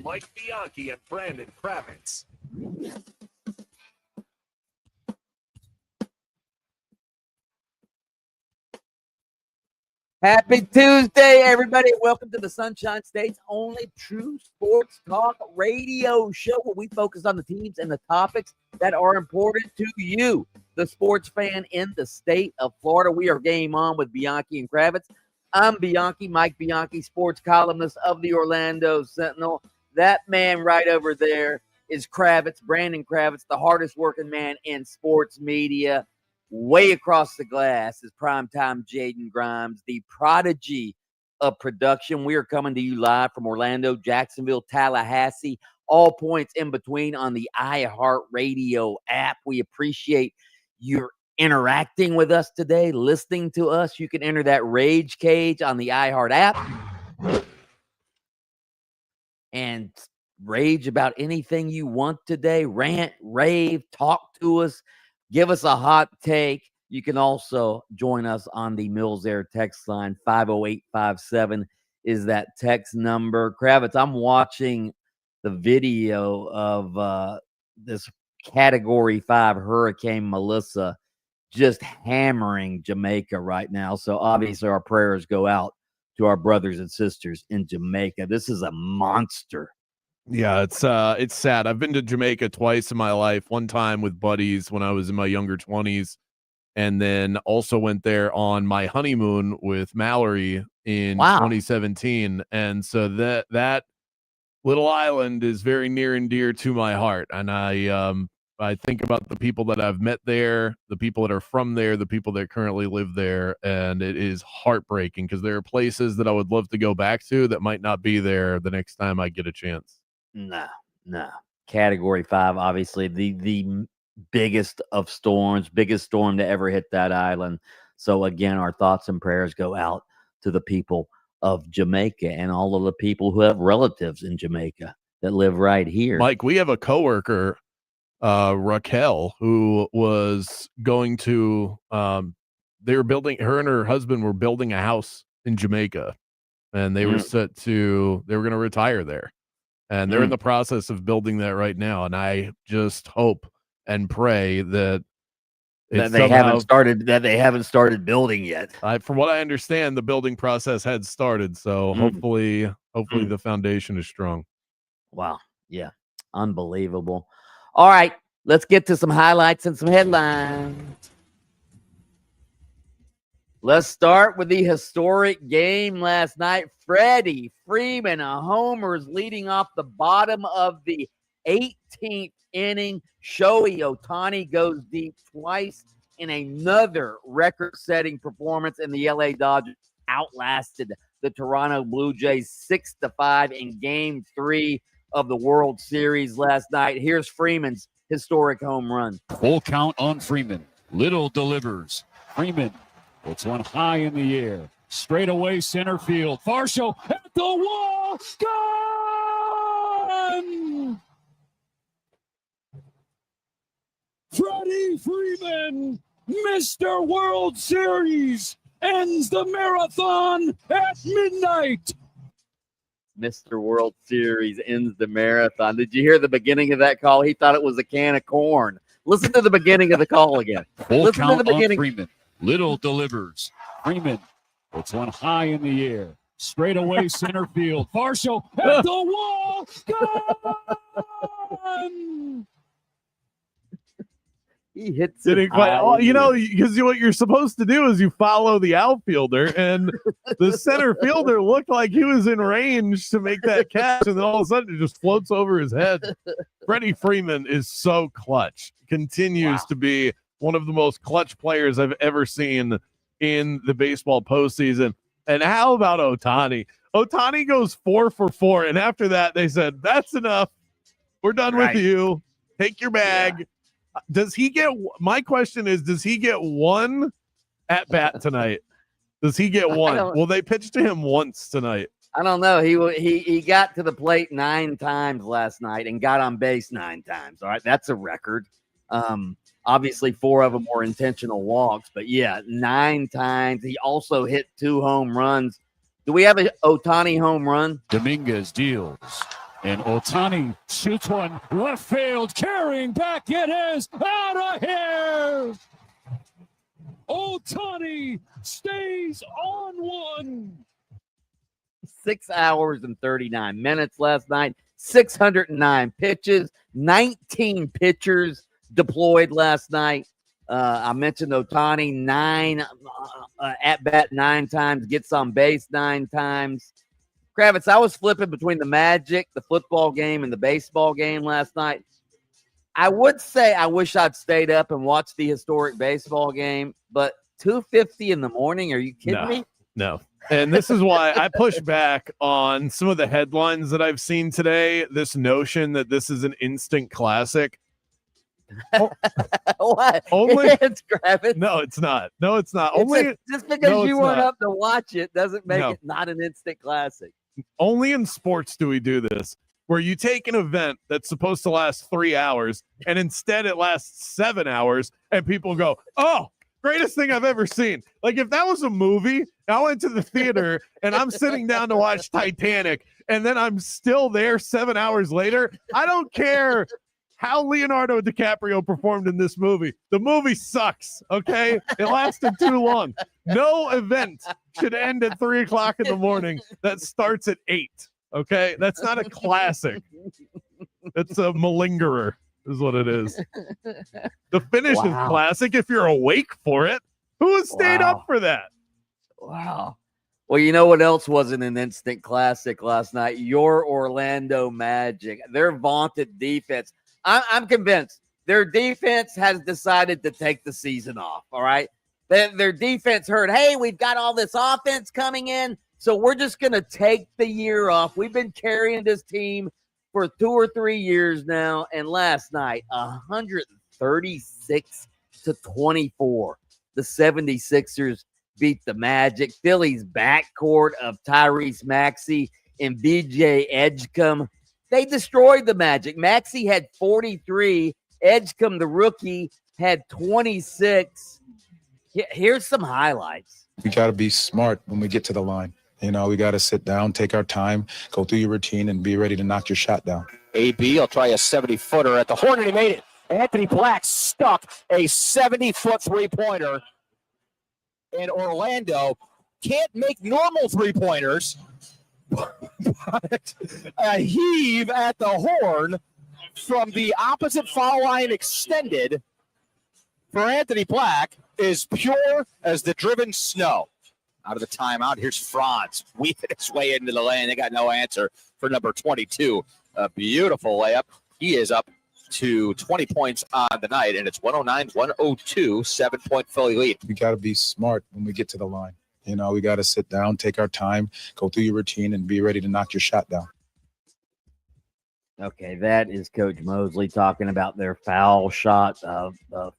Mike Bianchi and Brandon Kravitz. Happy Tuesday, everybody. Welcome to the Sunshine State's only true sports talk radio show where we focus on the teams and the topics that are important to you, the sports fan in the state of Florida. We are Game On with Bianchi and Kravitz. I'm Bianchi, Mike Bianchi, sports columnist of the Orlando Sentinel. That man right over there is Kravitz, Brandon Kravitz, the hardest working man in sports media. Way across the glass is primetime Jaden Grimes, the prodigy of production. We are coming to you live from Orlando, Jacksonville, Tallahassee, all points in between on the iHeartRadio app. We appreciate your interacting with us today, listening to us. You can enter that rage cage on the iHeart app and rage about anything you want today. Rant, rave, talk to us. Give us a hot take. You can also join us on the Mills Air text line. 50857 is that text number. Kravitz, I'm watching the video of this Category 5 Hurricane Melissa just hammering Jamaica right now. So obviously our prayers go out to our brothers and sisters in Jamaica. This is a monster. Yeah, it's sad. I've been to Jamaica twice in my life. One time with buddies when I was in my younger 20s, and then also went there on my honeymoon with Mallory in 2017. And so that little island is very near and dear to my heart. And I think about the people that I've met there, the people that are from there, the people that currently live there, and it is heartbreaking because there are places that I would love to go back to that might not be there the next time I get a chance. No. Category 5, obviously the biggest of storms, biggest storm to ever hit that island. So again, our thoughts and prayers go out to the people of Jamaica and all of the people who have relatives in Jamaica that live right here. Mike, we have a coworker, Raquel, who was going to they were building, her and her husband were building a house in Jamaica, and they were they were going to retire there. And they're in the process of building that right now. And I just hope and pray that they haven't started building yet. From what I understand, the building process had started. So hopefully the foundation is strong. Wow. Yeah. Unbelievable. All right. Let's get to some highlights and some headlines. Let's start with the historic game last night. Freddie Freeman, a homers leading off the bottom of the 18th inning. Shohei Ohtani goes deep twice in another record-setting performance, and the LA Dodgers outlasted the Toronto Blue Jays 6-5 in Game 3 of the World Series last night. Here's Freeman's historic home run. Full count on Freeman. Little delivers. Freeman puts one high in the air. Straight away center field. Varsho at the wall. Gone! Freddie Freeman, Mr. World Series, ends the marathon at midnight. Mr. World Series ends the marathon. Did you hear the beginning of that call? He thought it was a can of corn. Listen to the beginning of the call again. Full count on Freeman. Little delivers. Freeman puts one high in the air. Straight away center field. Varsho at the wall. Gone! He hits it quite, because what you're supposed to do is you follow the outfielder, and the center fielder looked like he was in range to make that catch, and then all of a sudden it just floats over his head. Freddie Freeman is so clutch. Continues to be one of the most clutch players I've ever seen in the baseball postseason. And how about Ohtani? Ohtani goes 4 for 4, and after that they said, that's enough. We're done with you. Take your bag. Does he get, my question is, does he get one at bat tonight? Does he get one? Will they pitch to him once tonight? I don't know. He got to the plate 9 times last night and got on base 9 times. All right. That's a record. Obviously 4 of them were intentional walks, but 9 times. He also hit 2 home runs. Do we have a Ohtani home run? Dominguez deals. And Otani shoots one left field, carrying back. It is out of here. Otani stays on one. 6 hours and 39 minutes last night, 609 pitches, 19 pitchers deployed last night. I mentioned Otani, 9 at-bat 9 times, gets on base 9 times. Kravitz, I was flipping between the Magic, the football game, and the baseball game last night. I would say I wish I'd stayed up and watched the historic baseball game, but 2:50 in the morning, are you kidding me? No. And this is why I push back on some of the headlines that I've seen today, this notion that this is an instant classic. What? Only It's Kravitz. No, it's not. No, it's not. Just because you weren't not. up to watch it doesn't make it not an instant classic. Only in sports do we do this, where you take an event that's supposed to last 3 hours and instead it lasts 7 hours and people go, oh, greatest thing I've ever seen. Like if that was a movie, I went to the theater and I'm sitting down to watch Titanic and then I'm still there 7 hours later. I don't care how Leonardo DiCaprio performed in this movie. The movie sucks, okay? It lasted too long. No event should end at 3 o'clock in the morning that starts at 8, okay? That's not a classic. It's a malingerer is what it is. The finish is classic if you're awake for it. Who has stayed up for that? Wow. Well, you know what else wasn't an instant classic last night? Your Orlando Magic. Their vaunted defense. I'm convinced their defense has decided to take the season off, all right? Their defense heard, hey, we've got all this offense coming in, so we're just going to take the year off. We've been carrying this team for 2 or 3 years now, and last night, 136-24. The 76ers beat the Magic. Philly's backcourt of Tyrese Maxey and BJ Edgecombe. They destroyed the Magic. Maxey had 43. Edgecombe, the rookie, had 26. Here's some highlights. We got to be smart when we get to the line. You know, we got to sit down, take our time, go through your routine, and be ready to knock your shot down. AB will try a 70-footer at the horn, and he made it. Anthony Black stuck a 70-foot three-pointer. And Orlando can't make normal three-pointers. But a heave at the horn from the opposite foul line extended for Anthony Black is pure as the driven snow. Out of the timeout, here's Franz weaving his way into the lane. They got no answer for number 22. A beautiful layup. He is up to 20 points on the night, and it's 109-102, 7-point Philly lead. We got to be smart when we get to the line. You know, we got to sit down, take our time, go through your routine, and be ready to knock your shot down. Okay, that is Coach Mosley talking about their foul shot,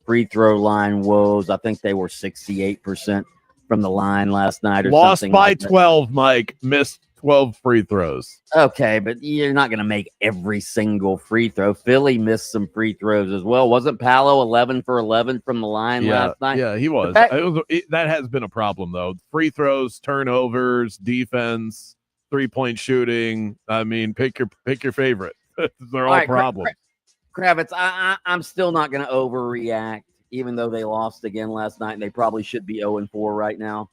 free throw line woes. I think they were 68% from the line last night. Or Lost something by like 12, Mike. Missed 12 free throws. Okay, but you're not going to make every single free throw. Philly missed some free throws as well. Wasn't Paolo 11 for 11 from the line last night? Yeah, he was. That has been a problem, though. Free throws, turnovers, defense, three-point shooting. I mean, pick your favorite. They're all problems. Kravitz, I'm still not going to overreact, even though they lost again last night, and they probably should be 0-4 right now.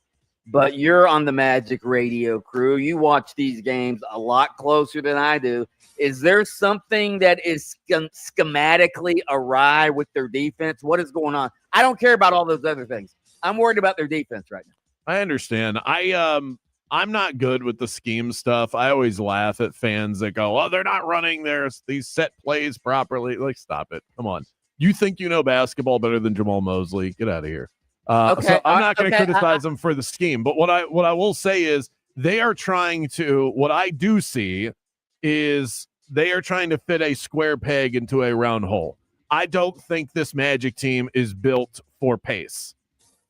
But you're on the Magic radio crew. You watch these games a lot closer than I do. Is there something that is schematically awry with their defense? What is going on? I don't care about all those other things. I'm worried about their defense right now. I understand. I'm not good with the scheme stuff. I always laugh at fans that go, "Oh, they're not running these set plays properly." Like, stop it. Come on. You think you know basketball better than Jamal Mosley? Get out of here. So I'm not going to criticize them for the scheme, but what I will say is they are trying to. What I do see is they are trying to fit a square peg into a round hole. I don't think this Magic team is built for pace,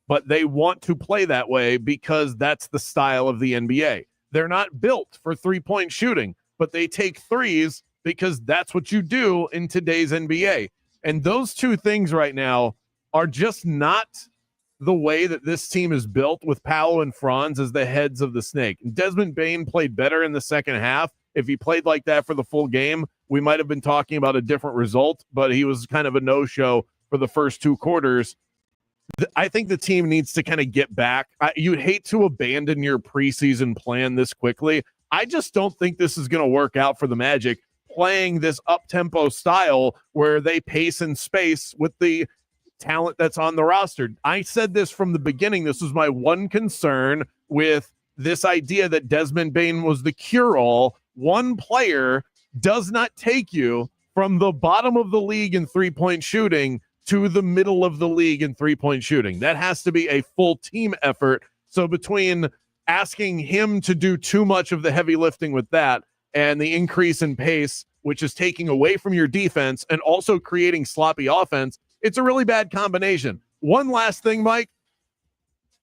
but they want to play that way because that's the style of the NBA. They're not built for three-point shooting, but they take threes because that's what you do in today's NBA. And those two things right now are just not the way that this team is built with Powell and Franz as the heads of the snake. Desmond Bane played better in the second half, If he played like that for the full game, we might have been talking about a different result, but he was kind of a no-show for the first 2 quarters. I think the team needs to kind of get back. You'd hate to abandon your preseason plan this quickly. I just don't think this is going to work out for the Magic, playing this up-tempo style where they pace and space with the talent that's on the roster. I said this from the beginning. This was my one concern with this idea that Desmond Bane was the cure-all. One player does not take you from the bottom of the league in three-point shooting to the middle of the league in three-point shooting. That has to be a full team effort. So between asking him to do too much of the heavy lifting with that and the increase in pace, which is taking away from your defense and also creating sloppy offense, it's a really bad combination. One last thing, Mike.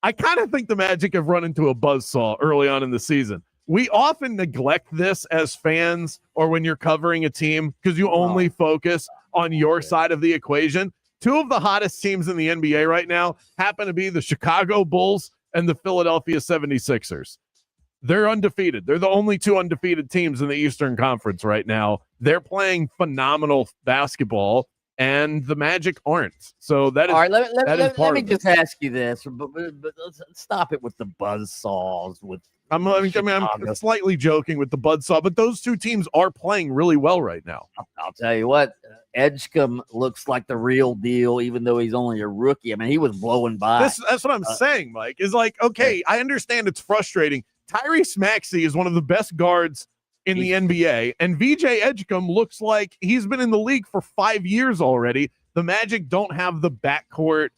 I kind of think the Magic have run into a buzzsaw early on in the season. We often neglect this as fans or when you're covering a team because you only focus on your side of the equation. 2 of the hottest teams in the NBA right now happen to be the Chicago Bulls and the Philadelphia 76ers. They're undefeated. They're the only 2 undefeated teams in the Eastern Conference right now. They're playing phenomenal basketball, and the Magic aren't. So that is, all right. Let me it. just ask you this, but let's stop it with the buzzsaws. I'm slightly joking with the buzzsaw, but those 2 teams are playing really well right now. I'll tell you what, Edgecombe looks like the real deal, even though he's only a rookie. I mean, he was blowing by. That's what I'm saying, Mike, is like, okay, I understand it's frustrating. Tyrese Maxey is one of the best guards in the NBA, and VJ Edgecombe looks like he's been in the league for 5 years already. The Magic don't have the backcourt.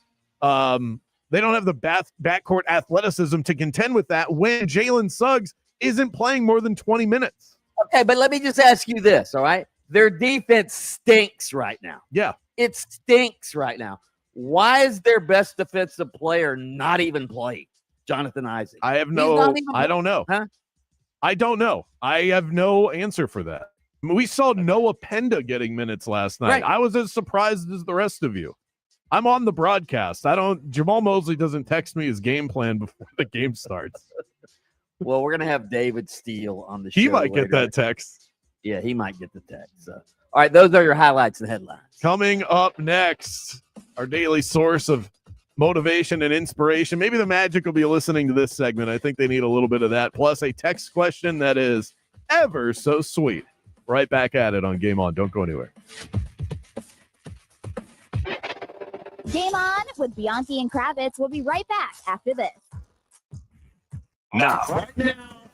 They don't have the backcourt athleticism to contend with that when Jalen Suggs isn't playing more than 20 minutes. Okay, but let me just ask you this, all right? Their defense stinks right now. Yeah. It stinks right now. Why is their best defensive player not even playing? Jonathan Isaac. I don't know. Huh? I don't know. I have no answer for that. I mean, we saw Noah Penda getting minutes last night. Right. I was as surprised as the rest of you. I'm on the broadcast. Jamal Mosley doesn't text me his game plan before the game starts. Well, we're going to have David Steele on the show. He might later. get that text. Yeah, he might get the text. So. All right, those are your highlights and headlines. Coming up next, our daily source of motivation and inspiration. Maybe the Magic will be listening to this segment. I think they need a little bit of that. Plus a text question that is ever so sweet. Right back at it on Game On. Don't go anywhere. Game On with Bianchi and Kravitz. We'll be right back after this. Now,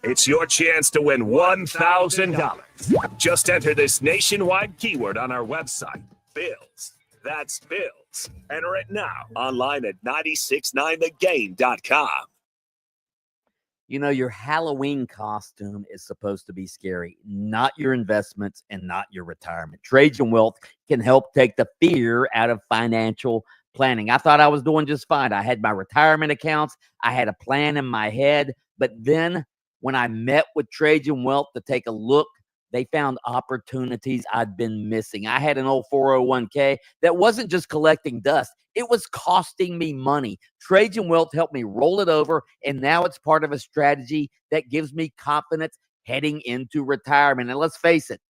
it's your chance to win $1,000. Just enter this nationwide keyword on our website, Bills. That's Bills. Enter it now online at 969thegame.com. You know, your Halloween costume is supposed to be scary, not your investments and not your retirement. Trajan Wealth can help take the fear out of financial planning. I thought I was doing just fine. I had my retirement accounts. I had a plan in my head. But then when I met with Trajan Wealth to take a look, they found opportunities I'd been missing. I had an old 401k that wasn't just collecting dust. It was costing me money. Trajan Wealth helped me roll it over, and now it's part of a strategy that gives me confidence heading into retirement. And let's face it,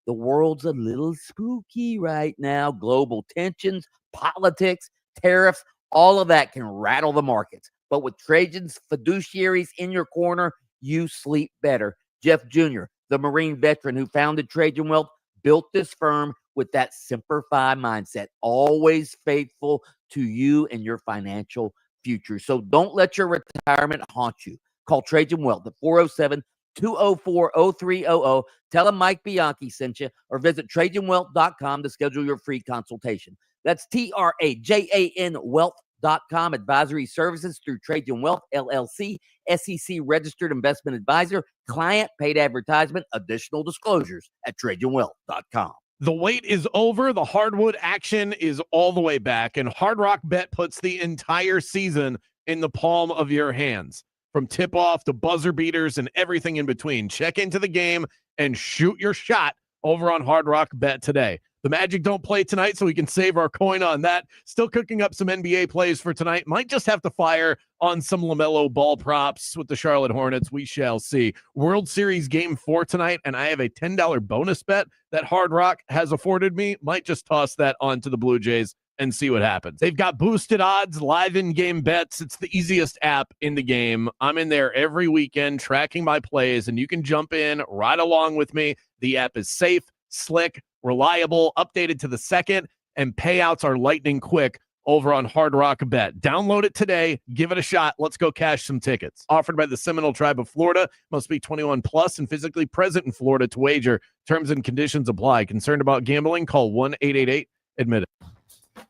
the world's a little spooky right now. Global tensions, politics, tariffs, all of that can rattle the markets. But with Trajan's fiduciaries in your corner, you sleep better. Jeff Jr., the Marine veteran who founded Trajan Wealth, built this firm with that Semper Fi mindset, always faithful to you and your financial future. So don't let your retirement haunt you. Call Trajan Wealth at 407-204-0300. Tell them Mike Bianchi sent you, or visit TrajanWealth.com to schedule your free consultation. That's TRAJAN Wealth.com. Advisory services through Trajan Wealth, LLC, SEC registered investment advisor, client paid advertisement, additional disclosures at TrajanWealth.com. The wait is over. The hardwood action is all the way back, and Hard Rock Bet puts the entire season in the palm of your hands. From tip-off to buzzer beaters and everything in between. Check into the game and shoot your shot over on Hard Rock Bet today. The Magic don't play tonight, so we can save our coin on that. Still cooking up some NBA plays for tonight. Might just have to fire on some LaMelo Ball props with the Charlotte Hornets. We shall see. World Series Game 4 tonight, and I have a $10 bonus bet that Hard Rock has afforded me. Might just toss that onto the Blue Jays and see what happens. They've got boosted odds, live in-game bets. It's the easiest app in the game. I'm in there every weekend tracking my plays, and you can jump in right along with me. The app is safe, slick, reliable, updated to the second, and payouts are lightning quick over on Hard Rock Bet. Download it today. Give it a shot. Let's go cash some tickets. Offered by the Seminole Tribe of Florida. Must be 21 plus and physically present in Florida to wager. Terms and conditions apply. Concerned about gambling? Call 1-888-ADMIT-IT.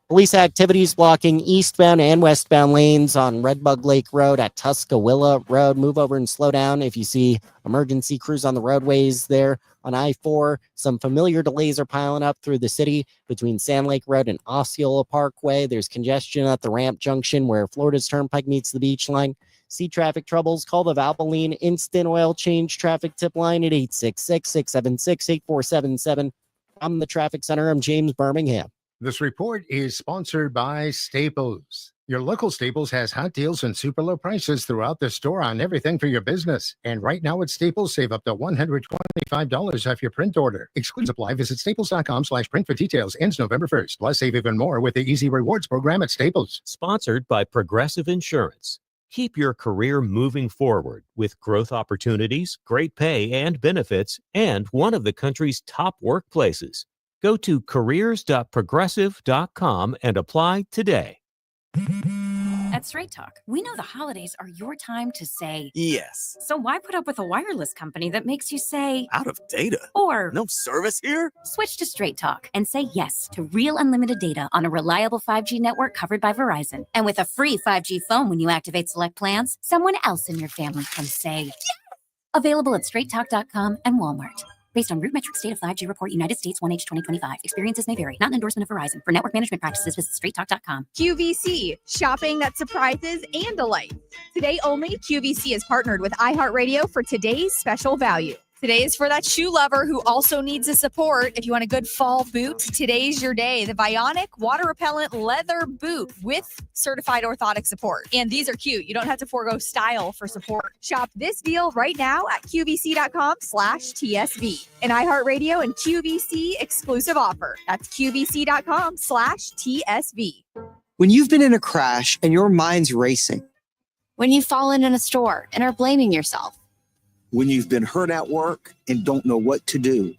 Police activities blocking eastbound and westbound lanes on Redbug Lake Road at Tuscaloosa Road. Move over and slow down if you see emergency crews on the roadways there. On I-4, some familiar delays are piling up through the city between Sand Lake Road and Osceola Parkway. There's congestion at the ramp junction where Florida's Turnpike meets the beach line. See traffic troubles? Call the Valvoline Instant Oil Change Traffic Tip Line at 866-676-8477. From the Traffic Center, I'm James Birmingham. This report is sponsored by Staples. Your local Staples has hot deals and super low prices throughout the store on everything for your business. And right now at Staples, save up to $125 off your print order. Exclusive apply. Visit staples.com/print for details. Ends November 1st. Plus, save even more with the Easy Rewards program at Staples. Sponsored by Progressive Insurance. Keep your career moving forward with growth opportunities, great pay and benefits, and one of the country's top workplaces. Go to careers.progressive.com and apply today. At Straight Talk, we know the holidays are your time to say yes. So why put up with a wireless company that makes you say out of data? Or no service here? Switch to Straight Talk and say yes to real unlimited data on a reliable 5G network covered by Verizon. And with a free 5G phone when you activate select plans, someone else in your family can say yes! Available at straighttalk.com and Walmart. Based on RootMetrics State of 5G Report, United States 1H 2025. Experiences may vary. Not an endorsement of Verizon. For network management practices, visit straighttalk.com. QVC, shopping that surprises and delights. Today only, QVC is partnered with iHeartRadio for today's special value. Today is for that shoe lover who also needs a support. If you want a good fall boot, today's your day. The Bionic water repellent leather boot with certified orthotic support. And these are cute. You don't have to forego style for support. Shop this deal right now at QVC.com/TSV. An iHeartRadio and QVC exclusive offer. That's QVC.com/TSV. When you've been in a crash and your mind's racing. When you've fallen in a store and are blaming yourself. When you've been hurt at work and don't know what to do.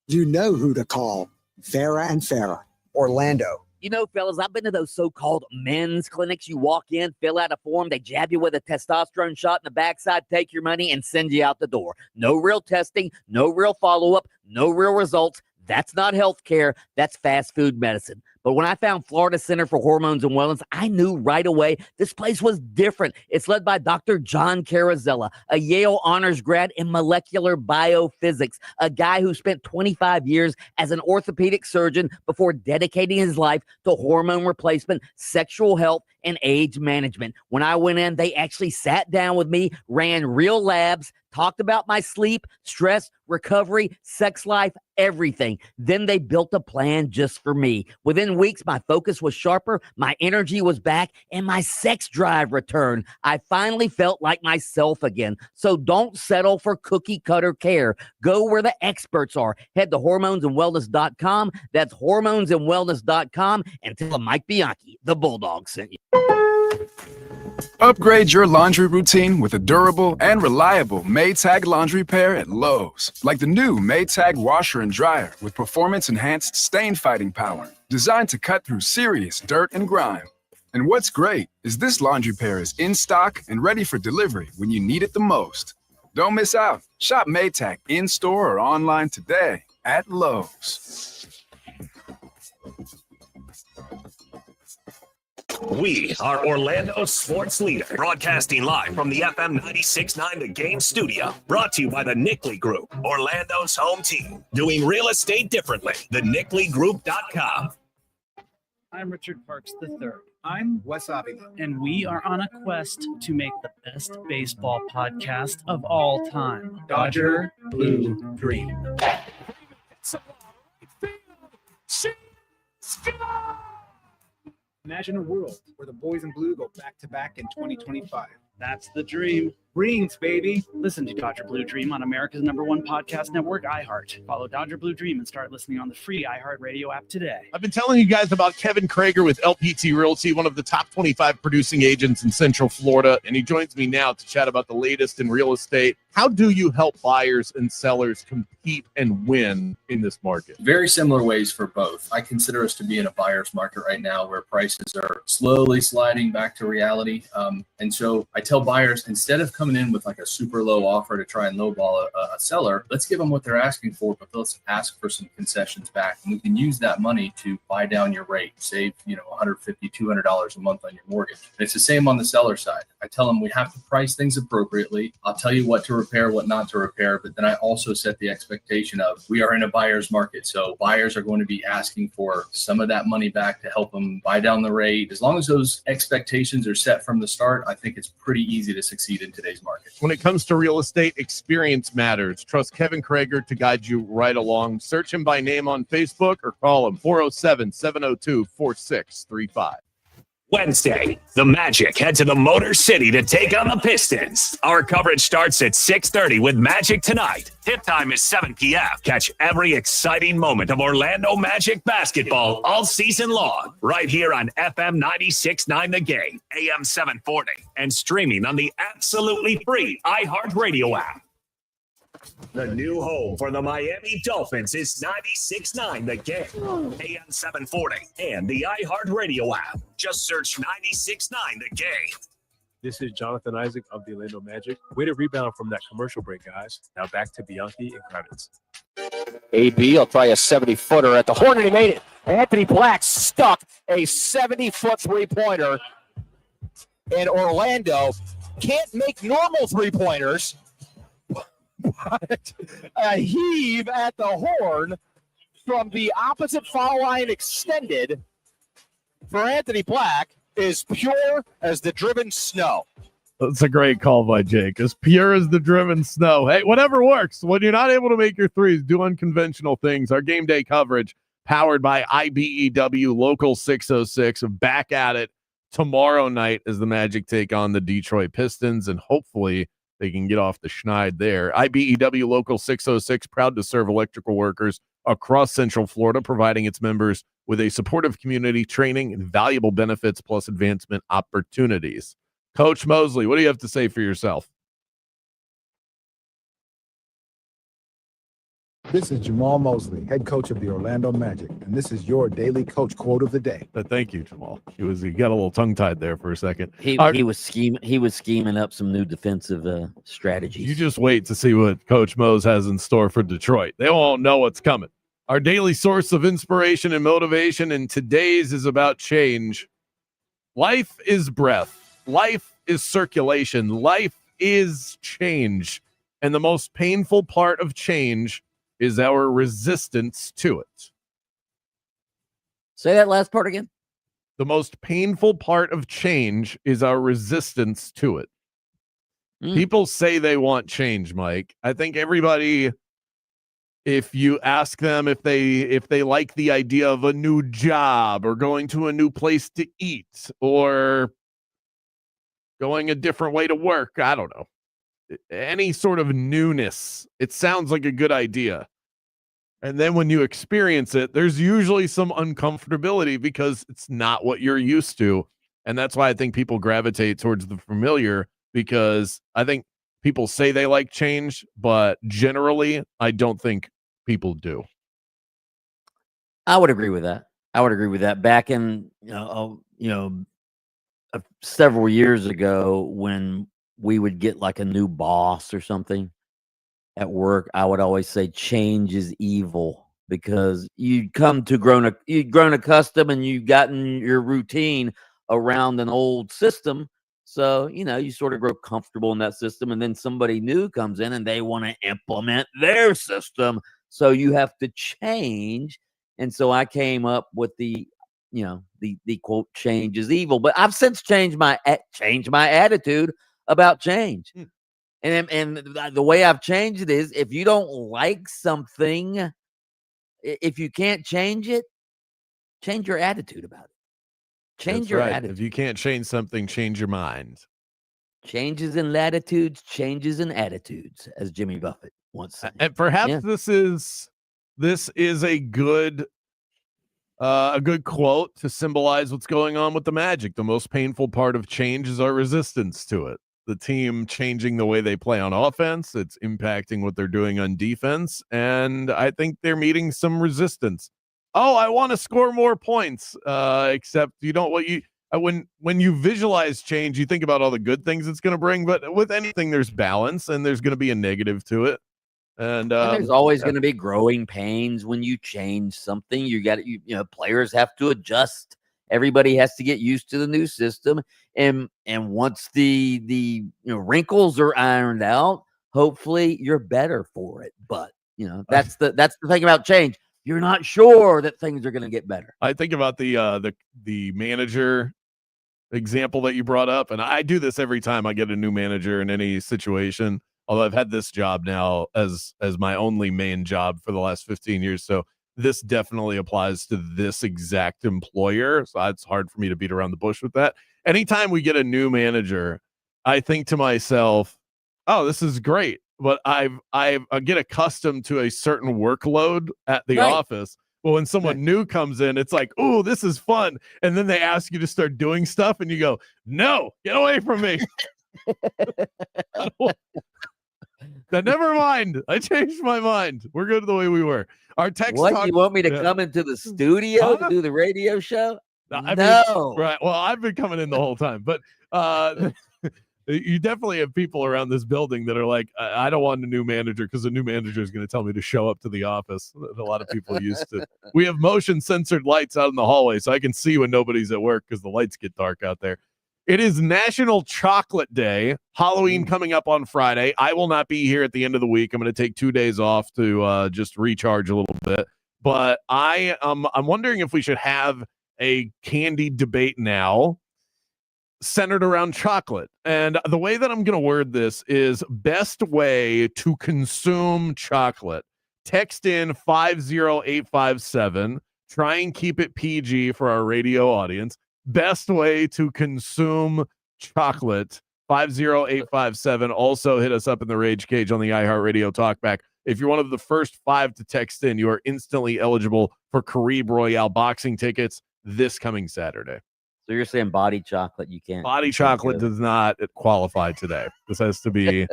You know who to call. Farah and Farah, Orlando. You know, fellas, I've been to those so-called men's clinics. You walk in, fill out a form, they jab you with a testosterone shot in the backside, take your money, and send you out the door. No real testing, no real follow-up, no real results. That's not health care. That's fast food medicine. But when I found Florida Center for Hormones and Wellness, I knew right away this place was different. It's led by Dr. John Carrazella, a Yale honors grad in molecular biophysics, a guy who spent 25 years as an orthopedic surgeon before dedicating his life to hormone replacement, sexual health, and age management. When I went in, they actually sat down with me, ran real labs, talked about my sleep, stress, recovery, sex life, everything. Then they built a plan just for me. Within weeks, my focus was sharper, my energy was back, and my sex drive returned. I finally felt like myself again. So don't settle for cookie cutter care. Go where the experts are. Head to hormonesandwellness.com. That's hormonesandwellness.com, and tell them Mike Bianchi, the Bulldog, sent you. Upgrade your laundry routine with a durable and reliable Maytag laundry pair at Lowe's. Like the new Maytag washer and dryer with performance-enhanced stain-fighting power. Designed to cut through serious dirt and grime. And what's great is this laundry pair is in stock and ready for delivery when you need it the most. Don't miss out. Shop Maytag in-store or online today at Lowe's. We are Orlando's sports leader, broadcasting live from the FM 96.9 The Game studio. Brought to you by the Nickley Group, Orlando's home team. Doing real estate differently. TheNickleyGroup.com. I'm Richard Parks III. I'm Wes Abbey. And we are on a quest to make the best baseball podcast of all time. Dodger Blue Dream. Imagine a world where the boys in blue go back-to-back in 2025. That's the dream. Rings, baby. Listen to Dodger Blue Dream on America's #1 podcast network, iHeart. Follow Dodger Blue Dream and start listening on the free iHeart Radio app today. I've been telling you guys about Kevin Krager with LPT Realty, one of the top 25 producing agents in Central Florida, and he joins me now to chat about the latest in real estate. How do you help buyers and sellers compete and win in this market? Very similar ways for both. I consider us to be in a buyer's market right now where prices are slowly sliding back to reality. And so I tell buyers, instead of coming in with like a super low offer to try and lowball a seller, let's give them what they're asking for, but let's ask for some concessions back. And we can use that money to buy down your rate, save, $150, $200 a month on your mortgage. And it's the same on the seller side. I tell them we have to price things appropriately. I'll tell you what to repair, what not to repair, but then I also set the expectation of we are in a buyer's market. So buyers are going to be asking for some of that money back to help them buy down the rate. As long as those expectations are set from the start, I think it's pretty easy to succeed in today's market. When it comes to real estate, experience matters. Trust Kevin Krager to guide you right along. Search him by name on Facebook or call him 407-702-4635. Wednesday, the Magic head to the Motor City to take on the Pistons. Our coverage starts at 6:30 with Magic Tonight. Tip time is 7 p.m. Catch every exciting moment of Orlando Magic basketball all season long, right here on FM 96.9 The Game, AM 740, and streaming on the absolutely free iHeartRadio app. The new home for the Miami Dolphins is 96.9 The Game, AM 740, and the iHeartRadio app. Just search 96.9 The Game. This is Jonathan Isaac of the Orlando Magic. Way to rebound from that commercial break, guys. Now back to Bianchi and Kravitz. AB will try a 70-footer at the horn, and he made it. Anthony Black stuck a 70-foot three-pointer, and Orlando can't make normal three-pointers. But a heave at the horn from the opposite foul line extended for Anthony Black is pure as the driven snow. That's a great call by Jake. As pure as the driven snow. Hey, whatever works. When you're not able to make your threes, do unconventional things. Our game day coverage powered by IBEW Local 606. Back at it tomorrow night as the Magic take on the Detroit Pistons, and hopefully they can get off the schneid there. IBEW Local 606, proud to serve electrical workers across Central Florida, providing its members with a supportive community, training, and valuable benefits, plus advancement opportunities. Coach Mosley, what do you have to say for yourself? This is Jamal Mosley, head coach of the Orlando Magic, and this is your daily coach quote of the day. Thank you, Jamal. He got a little tongue-tied there for a second. He was scheming up some new defensive strategies. You just wait to see what Coach Mose has in store for Detroit. They won't know what's coming. Our daily source of inspiration and motivation, and today's is about change. Life is breath. Life is circulation. Life is change. And the most painful part of change is our resistance to it. Say that last part again. The most painful part of change is our resistance to it. People say they want change, Mike. I think everybody, if you ask them if they like the idea of a new job or going to a new place to eat or going a different way to work, I don't know, any sort of newness, it sounds like a good idea. And then when you experience it, there's usually some uncomfortability because it's not what you're used to. And that's why I think people gravitate towards the familiar, because I think people say they like change, but generally I don't think people do. I would agree with that. Back in, several years ago, when we would get like a new boss or something at work, I would always say change is evil, because you'd grown accustomed and you've gotten your routine around an old system. So, you sort of grow comfortable in that system, and then somebody new comes in and they want to implement their system. So you have to change. And so I came up with the quote, change is evil. But I've since changed my attitude about change. And the way I've changed it is, if you don't like something, if you can't change it, change your attitude about it. Change That's your right. attitude. If you can't change something, change your mind. Changes in latitudes, changes in attitudes, as Jimmy Buffett once said. And perhaps Yeah. this is a good quote to symbolize what's going on with the Magic. The most painful part of change is our resistance to it. The team changing the way they play on offense, it's impacting what they're doing on defense, and I think they're meeting some resistance. Oh, I want to score more points, except you don't what you when you visualize change, you think about all the good things it's going to bring, but with anything there's balance and there's going to be a negative to it. And there's always going to be growing pains when you change something. You got you know, players have to adjust. Everybody has to get used to the new system, and once the wrinkles are ironed out, hopefully you're better for it. But that's the thing about change. You're not sure that things are going to get better. I think about the manager example that you brought up, and I do this every time I get a new manager in any situation. Although I've had this job now as my only main job for the last 15 years, so this definitely applies to this exact employer. So it's hard for me to beat around the bush with that. Anytime we get a new manager, I think to myself, "Oh, this is great," but I get accustomed to a certain workload at the office. Well, when someone new comes in, it's like, "Oh, this is fun," and then they ask you to start doing stuff, and you go, "No, get away from me." Never mind. I changed my mind. We're good the way we were. Our text. What, you want me to come into the studio to do the radio show? No. Right. Well, I've been coming in the whole time, but you definitely have people around this building that are like, I don't want a new manager because the new manager is going to tell me to show up to the office. A lot of people used to. We have motion censored lights out in the hallway, so I can see when nobody's at work because the lights get dark out there. It is National Chocolate Day. Halloween coming up on Friday. I will not be here at the end of the week. I'm going to take 2 days off to just recharge a little bit. But I'm wondering if we should have a candy debate now centered around chocolate. And the way that I'm going to word this is best way to consume chocolate. Text in 50857. Try and keep it PG for our radio audience. Best way to consume chocolate, 50857. Also hit us up in the Rage Cage on the iHeartRadio Talkback. If you're one of the first 5 to text in, you are instantly eligible for Caribe Royale boxing tickets this coming Saturday. So you're saying body chocolate, you can't. Body chocolate does not qualify today. This has to be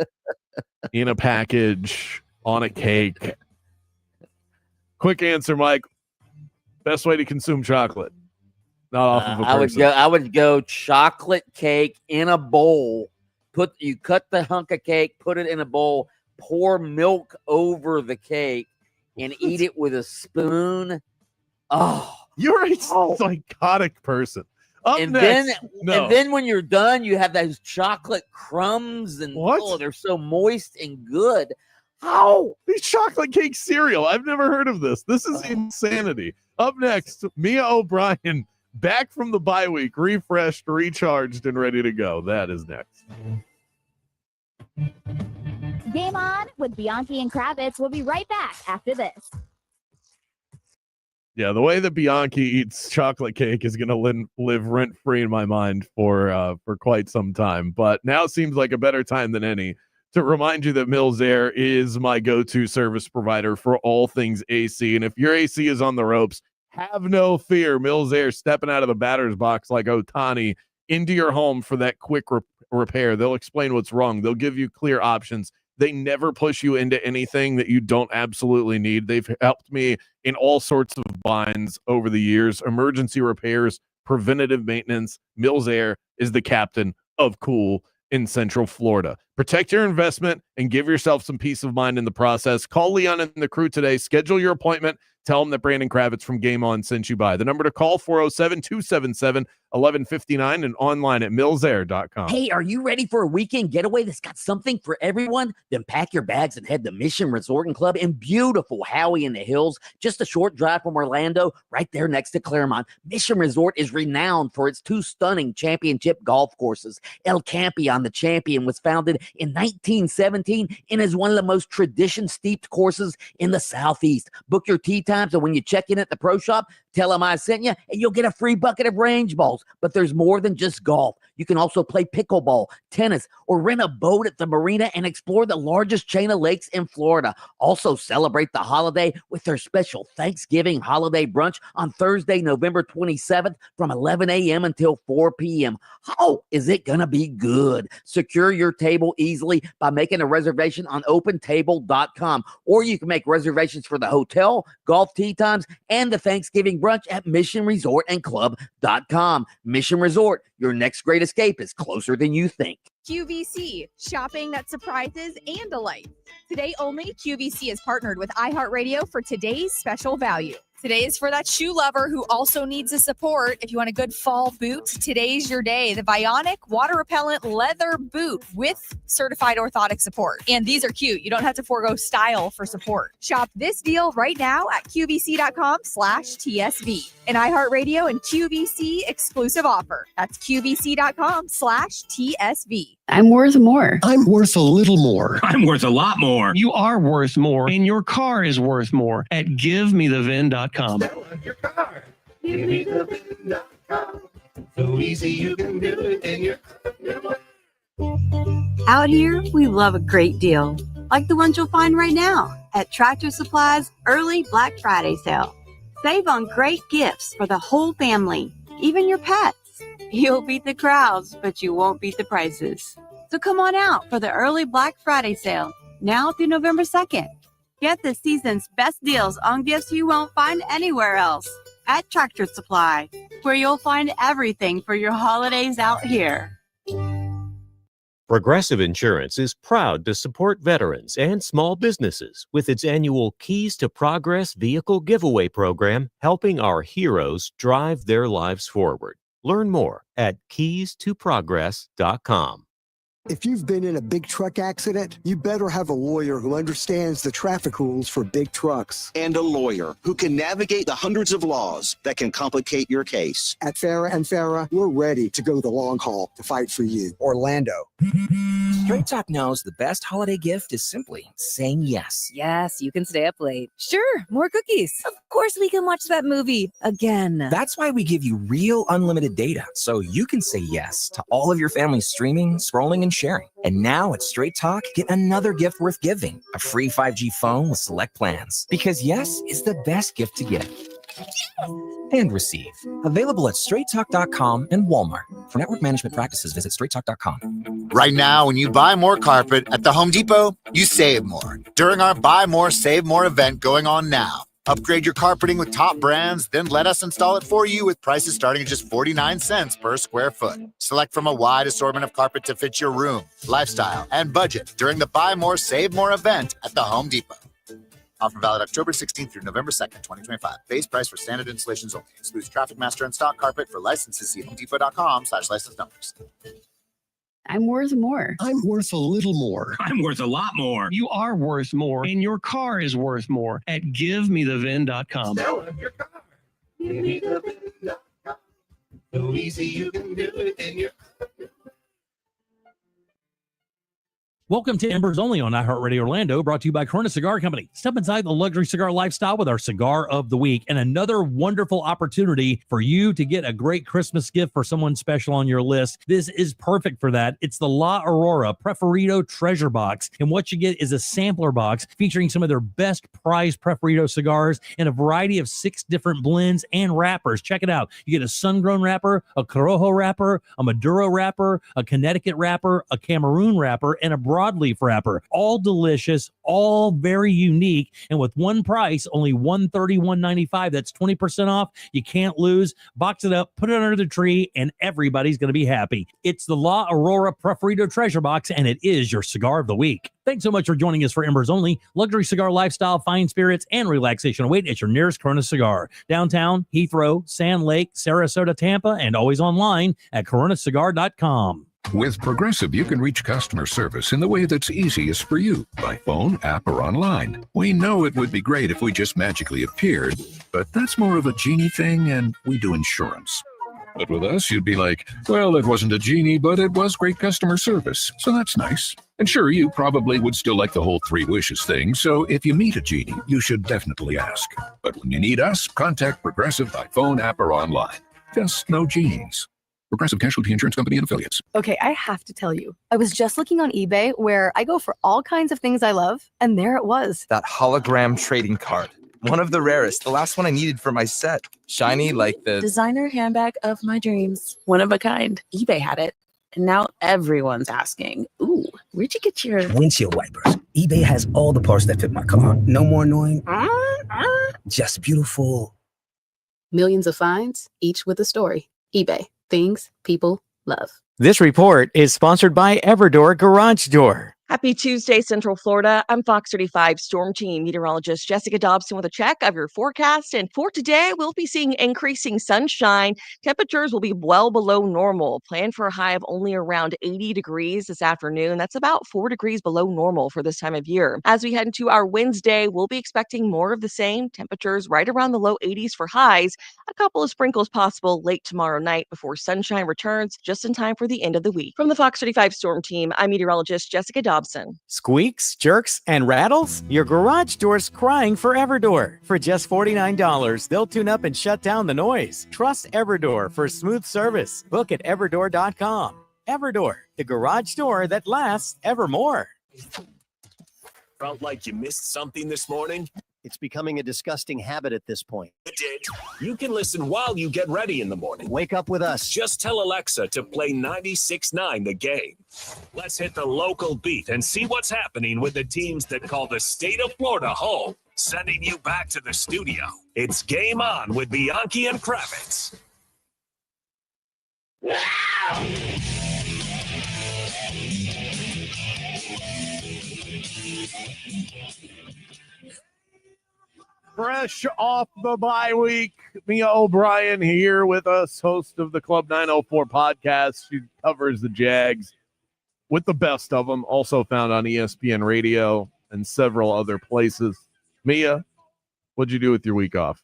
in a package, on a cake. Quick answer, Mike. Best way to consume chocolate. Not off of a person. I would go chocolate cake in a bowl. You cut the hunk of cake, put it in a bowl, pour milk over the cake, and eat it with a spoon. Oh, you're a psychotic person. And then when you're done, you have those chocolate crumbs, and they're so moist and good. How? These chocolate cake cereal. I've never heard of this. This is insanity. Up next, Mia O'Brien. Back from the bye week, refreshed, recharged, and ready to go. That is next. Game on with Bianchi and Kravitz. We'll be right back after this. Yeah, the way that Bianchi eats chocolate cake is going to live rent-free in my mind for quite some time. But now seems like a better time than any to remind you that Mills Air is my go-to service provider for all things AC. And if your AC is on the ropes, have no fear. Mills Air stepping out of the batter's box like Ohtani into your home for that quick repair. They'll explain what's wrong. They'll give you clear options. They never push you into anything that you don't absolutely need. They've helped me in all sorts of binds over the years. Emergency repairs, preventative maintenance. Mills Air is the captain of cool in Central Florida. Protect your investment and give yourself some peace of mind in the process. Call Leon and the crew today. Schedule your appointment. Tell them that Brandon Kravitz from Game On sent you by. The number to call, 407-277-1159 and online at millsair.com. Hey, are you ready for a weekend getaway that's got something for everyone? Then pack your bags and head to Mission Resort and Club in beautiful Howey in the Hills, just a short drive from Orlando, right there next to Claremont. Mission Resort is renowned for its 2 stunning championship golf courses. El Campeon, the Champion, was founded in 1917 and is one of the most tradition-steeped courses in the Southeast. Book your tee time, so when you check in at the pro shop, tell them I sent you, and you'll get a free bucket of range balls. balls. But there's more than just golf. You can also play pickleball, tennis, or rent a boat at the marina and explore the largest chain of lakes in Florida. Also celebrate the holiday with their special Thanksgiving holiday brunch on Thursday, November 27th from 11 a.m. until 4 p.m. Oh, is it going to be good? Secure your table easily by making a reservation on opentable.com, or you can make reservations for the hotel, golf tee times, and the Thanksgiving brunch at missionresortandclub.com. Mission Resort, your next great escape is closer than you think. QVC, shopping that surprises and delights. Today only, QVC is partnered with iHeartRadio for today's special value. Today is for that shoe lover who also needs a support. If you want a good fall boot, today's your day. The Bionic water repellent leather boot with certified orthotic support. And these are cute. You don't have to forego style for support. Shop this deal right now at QVC.com/TSV. An iHeartRadio and QVC exclusive offer. That's QVC.com/TSV. I'm worth more. I'm worth a little more. I'm worth a lot more. You are worth more, and your car is worth more at GiveMeTheVin.com. Your car. GiveMeTheVin.com. So easy you can do it in your Out here, we love a great deal, like the ones you'll find right now at Tractor Supply's early Black Friday sale. Save on great gifts for the whole family, even your pets. You'll beat the crowds, but you won't beat the prices. So come on out for the early Black Friday sale, now through November 2nd. Get the season's best deals on gifts you won't find anywhere else at Tractor Supply, where you'll find everything for your holidays out here. Progressive Insurance is proud to support veterans and small businesses with its annual Keys to Progress vehicle giveaway program, helping our heroes drive their lives forward. Learn more at keystoprogress.com. If you've been in a big truck accident, you better have a lawyer who understands the traffic rules for big trucks. And a lawyer who can navigate the hundreds of laws that can complicate your case. At Farah & Farah, we're ready to go the long haul to fight for you. Orlando. Straight Talk knows the best holiday gift is simply saying yes. Yes, you can stay up late. Sure, more cookies. Of course we can watch that movie again. That's why we give you real unlimited data, so you can say yes to all of your family's streaming, scrolling, and sharing. And now at Straight Talk, get another gift worth giving, a free 5G phone with select plans. Because yes is the best gift to give. And receive. Available at straighttalk.com and Walmart. For network management practices, visit straighttalk.com. Right now, when you buy more carpet at the Home Depot, you save more. During our Buy More, Save More event going on now. Upgrade your carpeting with top brands, then let us install it for you with prices starting at just 49 cents per square foot. Select from a wide assortment of carpet to fit your room, lifestyle, and budget during the Buy More, Save More event at the Home Depot. Offer valid October 16th through November 2nd, 2025. Base price for standard installations only. Excludes Traffic Master and stock carpet. For licenses, see homedepot.com/license numbers. I'm worth more. I'm worth a little more. I'm worth a lot more. You are worth more, and your car is worth more at GiveMeTheVin.com. Your car. GiveMeTheVin.com. So easy you can do it in your Welcome to Embers Only on iHeartRadio Orlando, brought to you by Corona Cigar Company. Step inside the luxury cigar lifestyle with our Cigar of the Week, and another wonderful opportunity for you to get a great Christmas gift for someone special on your list. This is perfect for that. It's the La Aurora Preferido Treasure Box, and what you get is a sampler box featuring some of their best prized Preferido cigars in a variety of 6 different blends and wrappers. Check it out. You get a sun-grown wrapper, a Corojo wrapper, a Maduro wrapper, a Connecticut wrapper, a Cameroon wrapper, and a broadleaf wrapper. All delicious, all very unique, and with one price, only $131.95. That's 20% off. You can't lose. Box it up, put it under the tree, and everybody's going to be happy. It's the La Aurora Preferido Treasure Box, and it is your Cigar of the Week. Thanks so much for joining us for Embers Only. Luxury cigar lifestyle, fine spirits, and relaxation await at your nearest Corona Cigar. Downtown, Heathrow, Sand Lake, Sarasota, Tampa, and always online at coronacigar.com. With Progressive, you can reach customer service in the way that's easiest for you, by phone, app, or online. We know it would be great if we just magically appeared, but that's more of a genie thing, and we do insurance. But with us, you'd be like, well, it wasn't a genie, but it was great customer service, so that's nice. And sure, you probably would still like the whole 3 wishes thing, so if you meet a genie, you should definitely ask. But when you need us, contact Progressive by phone, app, or online. Just no genies. Progressive Casualty Insurance Company and Affiliates. Okay, I have to tell you, I was just looking on eBay where I go for all kinds of things I love, and there it was. That hologram trading card. One of the rarest. The last one I needed for my set. Shiny like the designer handbag of my dreams. One of a kind. eBay had it. And now everyone's asking, ooh, where'd you get your windshield wipers? eBay has all the parts that fit my car. No more annoying. Just beautiful. Millions of finds, each with a story. eBay. Things people love. This report is sponsored by Everdoor Garage Door. Happy Tuesday, Central Florida. I'm Fox 35 Storm Team meteorologist Jessica Dobson with a check of your forecast. And for today, we'll be seeing increasing sunshine. Temperatures will be well below normal. Plan for a high of only around 80 degrees this afternoon. That's about 4 degrees below normal for this time of year. As we head into our Wednesday, we'll be expecting more of the same. Temperatures right around the low 80s for highs. A couple of sprinkles possible late tomorrow night before sunshine returns just in time for the end of the week. From the Fox 35 Storm Team, I'm meteorologist Jessica Dobson. Squeaks, jerks, and rattles? Your garage door's crying for Everdoor. For just $49, they'll tune up and shut down the noise. Trust Everdoor for smooth service. Book at everdoor.com. Everdoor, the garage door that lasts evermore. Felt like you missed something this morning? It's becoming a disgusting habit at this point. You did. You can listen while you get ready in the morning. Wake up with us. Just tell Alexa to play 96.9 The Game. Let's hit the local beat and see what's happening with the teams that call the state of Florida home. Sending you back to the studio. It's Game On with Bianchi and Kravitz. Wow. Fresh off the bye week, Mia O'Brien here with us, host of the Club 904 podcast. She covers the Jags with the best of them, also found on ESPN Radio and several other places. Mia, what'd you do with your week off?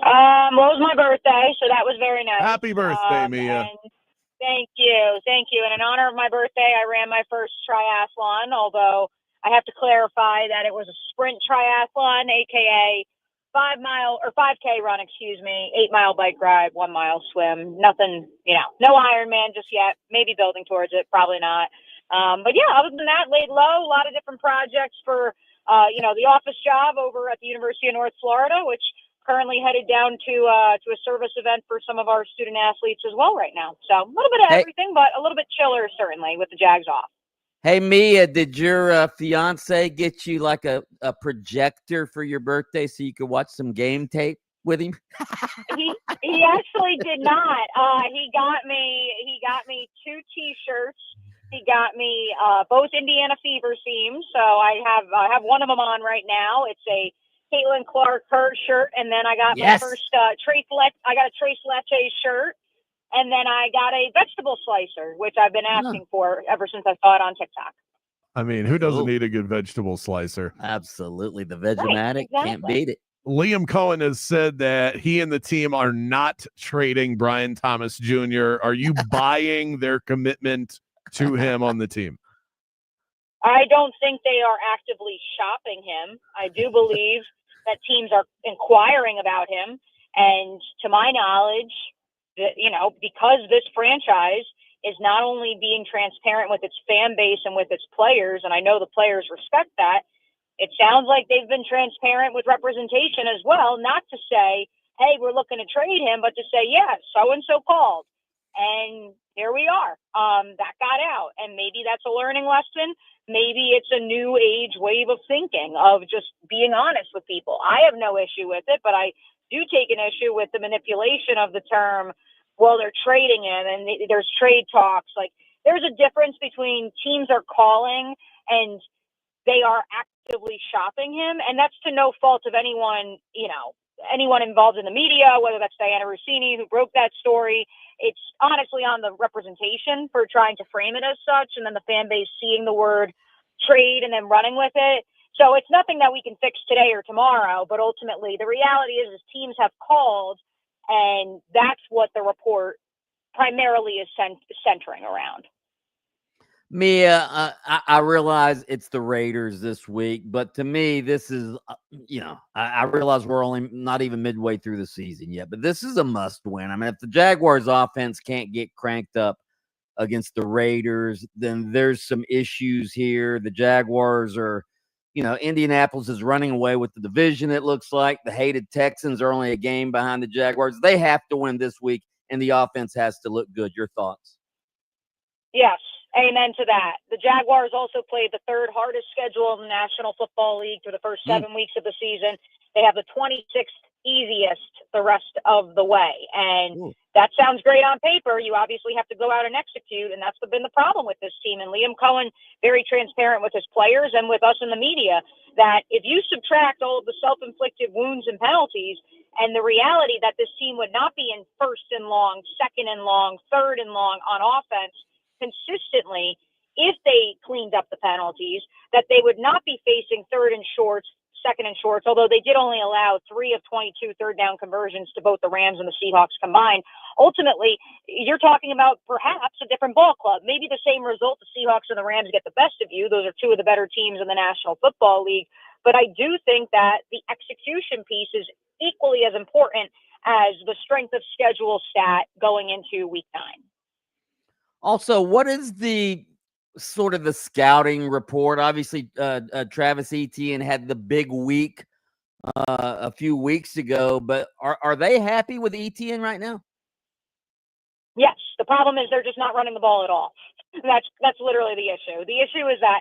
Well, it was my birthday, so that was very nice. Happy birthday, Mia. And thank you. And in honor of my birthday, I ran my first triathlon, although I have to clarify that it was a sprint triathlon, aka 5K run, 8-mile bike ride, 1 mile swim. Nothing, no Ironman just yet. Maybe building towards it, probably not. But yeah, other than that, laid low. A lot of different projects for, the office job over at the University of North Florida, which currently headed down to a service event for some of our student athletes as well right now. So a little bit of everything, but a little bit chiller certainly with the Jags off. Hey, Mia, did your fiance get you like a projector for your birthday so you could watch some game tape with him? He actually did not. He got me 2 T-shirts. He got me both Indiana Fever themes. So I have one of them on right now. It's a Caitlin Clark Hurd shirt, and then I got my first Trace Leche shirt. And then I got a vegetable slicer, which I've been asking for ever since I saw it on TikTok. I mean, who doesn't need a good vegetable slicer? Absolutely. The Vegematic can't beat it. Liam Cohen has said that he and the team are not trading Brian Thomas Jr. Are you buying their commitment to him on the team? I don't think they are actively shopping him. I do believe that teams are inquiring about him. And to my knowledge, because this franchise is not only being transparent with its fan base and with its players, and I know the players respect that, it sounds like they've been transparent with representation as well, not to say, hey, we're looking to trade him, but to say, yeah, so-and-so called. And here we are. That got out. And maybe that's a learning lesson. Maybe it's a new age wave of thinking, of just being honest with people. I have no issue with it, but I do take an issue with the manipulation of the term, well, they're trading him and there's trade talks. Like, there's a difference between teams are calling and they are actively shopping him. And that's to no fault of anyone, anyone involved in the media, whether that's Diana Rossini who broke that story. It's honestly on the representation for trying to frame it as such. And then the fan base seeing the word trade and then running with it. So it's nothing that we can fix today or tomorrow, but ultimately the reality is teams have called, and that's what the report primarily is centering around. Mia, I realize it's the Raiders this week, but to me, this is, I realize we're only not even midway through the season yet, but this is a must win. I mean, if the Jaguars offense can't get cranked up against the Raiders, then there's some issues here. The Jaguars are, Indianapolis is running away with the division, it looks like. The hated Texans are only a game behind the Jaguars. They have to win this week, and the offense has to look good. Your thoughts? Yes, amen to that. The Jaguars also played the third hardest schedule in the National Football League through the first 7 weeks of the season. They have the 26th easiest the rest of the way. And that sounds great on paper. You obviously have to go out and execute, and that's been the problem with this team. And Liam Cohen, very transparent with his players and with us in the media, that if you subtract all of the self-inflicted wounds and penalties and the reality that this team would not be in first and long, second and long, third and long on offense consistently, if they cleaned up the penalties, that they would not be facing third and shorts, second and shorts, although they did only allow 3 of 22 third down conversions to both the Rams and the Seahawks combined. Ultimately, you're talking about perhaps a different ball club. Maybe the same result, the Seahawks and the Rams get the best of you. Those are two of the better teams in the National Football League. But I do think that the execution piece is equally as important as the strength of schedule stat going into week 9. Also, what is the sort of the scouting report? Obviously, Travis Etienne had the big week a few weeks ago, but are they happy with Etienne right now? Yes. The problem is they're just not running the ball at all. That's literally the issue. The issue is that,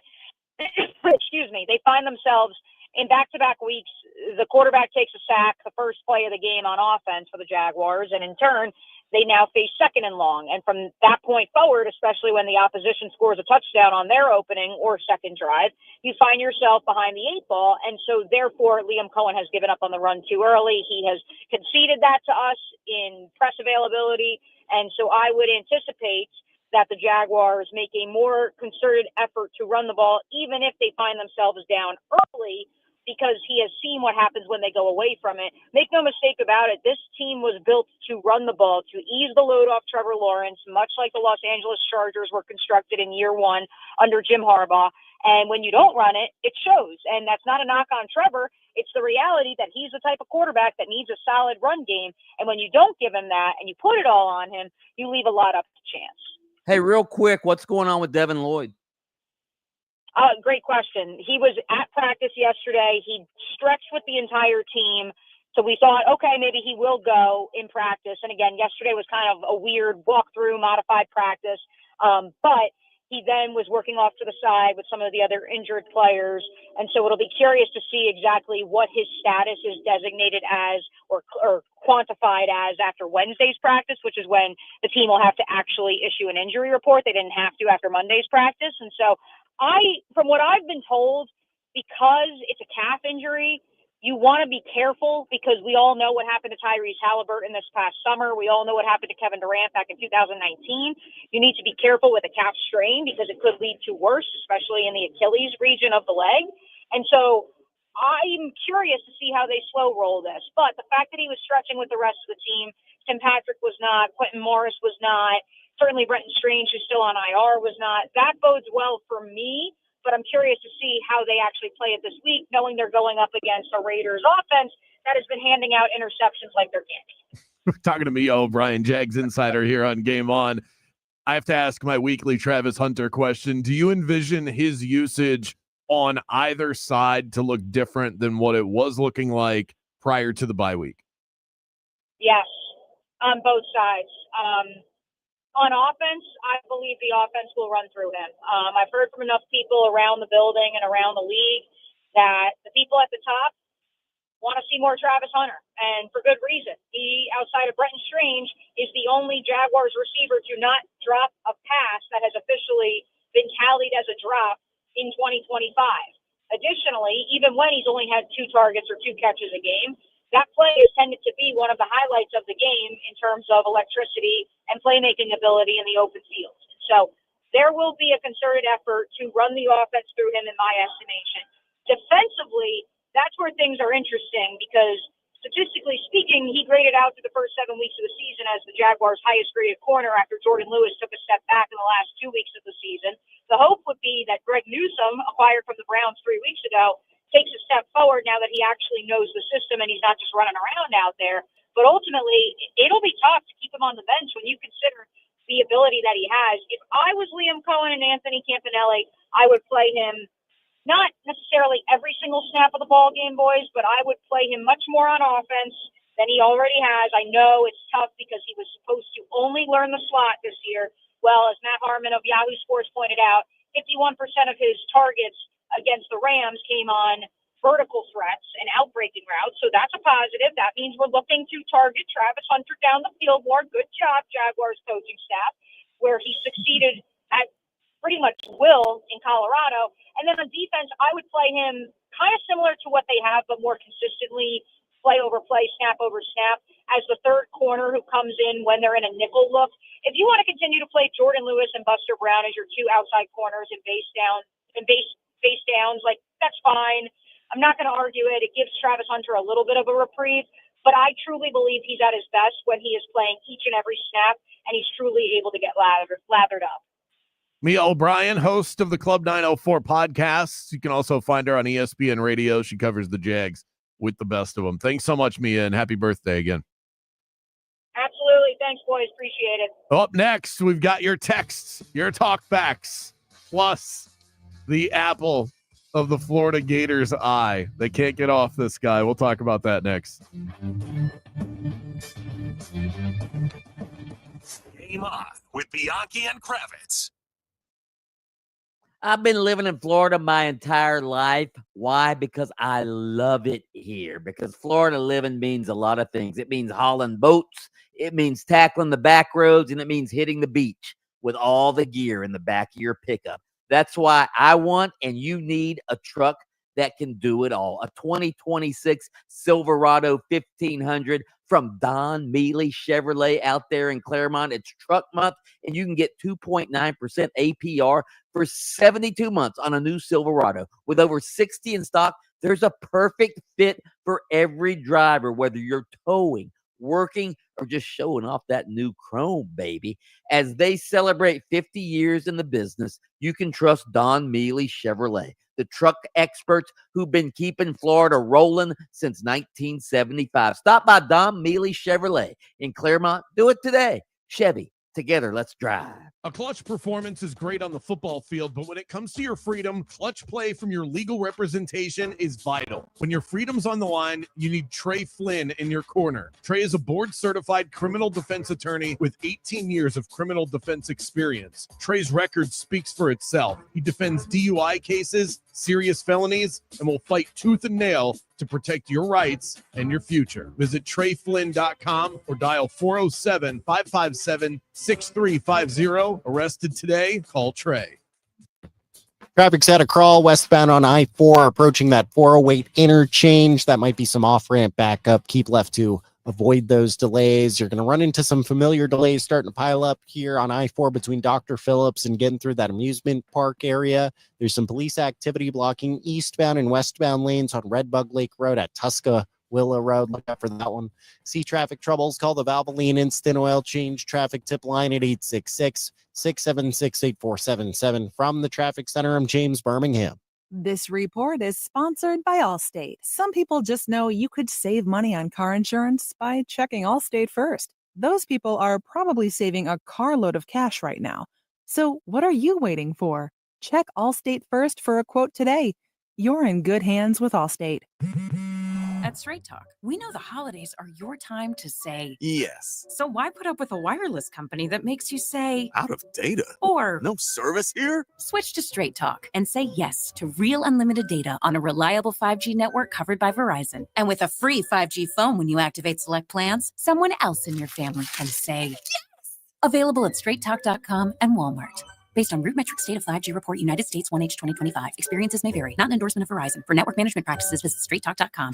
excuse me, they find themselves in back-to-back weeks. The quarterback takes a sack the first play of the game on offense for the Jaguars, and in turn, they now face second and long. And from that point forward, especially when the opposition scores a touchdown on their opening or second drive, you find yourself behind the 8 ball. And so therefore, Liam Cohen has given up on the run too early. He has conceded that to us in press availability. And so I would anticipate that the Jaguars make a more concerted effort to run the ball, even if they find themselves down early, because he has seen what happens when they go away from it. Make no mistake about it, this team was built to run the ball, to ease the load off Trevor Lawrence, much like the Los Angeles Chargers were constructed in year 1 under Jim Harbaugh. And when you don't run it, it shows. And that's not a knock on Trevor. It's the reality that he's the type of quarterback that needs a solid run game. And when you don't give him that and you put it all on him, you leave a lot up to chance. Hey, real quick, what's going on with Devin Lloyd? Great question. He was at practice yesterday. He stretched with the entire team. So we thought, okay, maybe he will go in practice. And again, yesterday was kind of a weird walkthrough, modified practice. But he then was working off to the side with some of the other injured players. And so it'll be curious to see exactly what his status is designated as or quantified as after Wednesday's practice, which is when the team will have to actually issue an injury report. They didn't have to after Monday's practice. And so from what I've been told, because it's a calf injury, you want to be careful because we all know what happened to Tyrese Halliburton this past summer. We all know what happened to Kevin Durant back in 2019. You need to be careful with a calf strain because it could lead to worse, especially in the Achilles region of the leg. And so I'm curious to see how they slow roll this. But the fact that he was stretching with the rest of the team, Tim Patrick was not, Quentin Morris was not, certainly Brenton Strange, who's still on IR, was not. That bodes well for me, but I'm curious to see how they actually play it this week, knowing they're going up against a Raiders offense that has been handing out interceptions like they're candy. Talking to me, Brian Jags Insider here on Game On. I have to ask my weekly Travis Hunter question. Do you envision his usage on either side to look different than what it was looking like prior to the bye week? Yes, on both sides. On offense, I believe the offense will run through him. I've heard from enough people around the building and around the league that the people at the top want to see more Travis Hunter, and for good reason. He, outside of Brenton Strange, is the only Jaguars receiver to not drop a pass that has officially been tallied as a drop in 2025. Additionally, even when he's only had 2 targets or 2 catches a game, that play has tended to be one of the highlights of the game in terms of electricity and playmaking ability in the open field. So there will be a concerted effort to run the offense through him, in my estimation. Defensively, that's where things are interesting because statistically speaking, he graded out through the first 7 weeks of the season as the Jaguars' highest graded corner after Jordan Lewis took a step back in the last 2 weeks of the season. The hope would be that Greg Newsome, acquired from the Browns 3 weeks ago, takes a step forward now that he actually knows the system and he's not just running around out there. But ultimately, it'll be tough to keep him on the bench when you consider the ability that he has. If I was Liam Cohen and Anthony Campanelli, I would play him not necessarily every single snap of the ball game, boys, but I would play him much more on offense than he already has. I know it's tough because he was supposed to only learn the slot this year. Well, as Matt Harmon of Yahoo Sports pointed out, 51% of his targets against the Rams came on vertical threats and outbreaking routes. So that's a positive. That means we're looking to target Travis Hunter down the field more. Good job, Jaguars coaching staff, where he succeeded at pretty much will in Colorado. And then on defense, I would play him kind of similar to what they have, but more consistently, play over play, snap over snap, as the third corner who comes in when they're in a nickel look. If you want to continue to play Jordan Lewis and Buster Brown as your two outside corners and base downs, like that's fine. I'm not going to argue it. It gives Travis Hunter a little bit of a reprieve, but I truly believe he's at his best when he is playing each and every snap and he's truly able to get lathered up. Mia O'Brien, host of the Club 904 podcast. You can also find her on ESPN Radio. She covers the Jags with the best of them. Thanks so much, Mia, and happy birthday again. Absolutely. Thanks, boys. Appreciate it. Up next, we've got your texts, your talkbacks, plus the apple of the Florida Gators' eye. They can't get off this guy. We'll talk about that next. Game on with Bianchi and Kravitz. I've been living in Florida my entire life. Why? Because I love it here. Because Florida living means a lot of things. It means hauling boats. It means tackling the back roads. And it means hitting the beach with all the gear in the back of your pickup. That's why I want and you need a truck that can do it all. A 2026 Silverado 1500 from Don Mealy Chevrolet out there in Claremont. It's truck month, and you can get 2.9% APR for 72 months on a new Silverado. With over 60 in stock, there's a perfect fit for every driver, whether you're towing, working, or just showing off that new chrome, baby. As they celebrate 50 years in the business, you can trust Don Mealy Chevrolet, the truck experts who've been keeping Florida rolling since 1975. Stop by Don Mealy Chevrolet in Claremont. Do it today. Chevy, together, let's drive. A clutch performance is great on the football field, but when it comes to your freedom, clutch play from your legal representation is vital. When your freedom's on the line, you need Trey Flynn in your corner. Trey is a board-certified criminal defense attorney with 18 years of criminal defense experience. Trey's record speaks for itself. He defends DUI cases, serious felonies, and will fight tooth and nail to protect your rights and your future. Visit TreyFlynn.com or dial 407-557-6350. Arrested today? Call Trey. Traffic's at a crawl westbound on I-4, approaching that 408 interchange. That might be some off-ramp backup. Keep left to avoid those delays. You're going to run into some familiar delays starting to pile up here on I-4 between Dr. Phillips and getting through that amusement park area. There's some police activity blocking eastbound and westbound lanes on Redbug Lake Road at Willow Road. Look out for that one. See traffic troubles? Call the Valvoline Instant Oil Change traffic tip line at 866-676-8477. From the Traffic Center, I'm James Birmingham. This report is sponsored by Allstate. Some people just know you could save money on car insurance by checking Allstate first. Those people are probably saving a carload of cash right now. So what are you waiting for? Check Allstate first for a quote today. You're in good hands with Allstate. At Straight Talk, we know the holidays are your time to say yes. So why put up with a wireless company that makes you say out of data or no service here? Switch to Straight Talk and say yes to real unlimited data on a reliable 5G network covered by Verizon. And with a free 5G phone when you activate select plans, someone else in your family can say yes. Available at straighttalk.com and Walmart. Based on RootMetrics State of 5G Report United States 1H 2025. Experiences may vary. Not an endorsement of Verizon. For network management practices, visit straighttalk.com.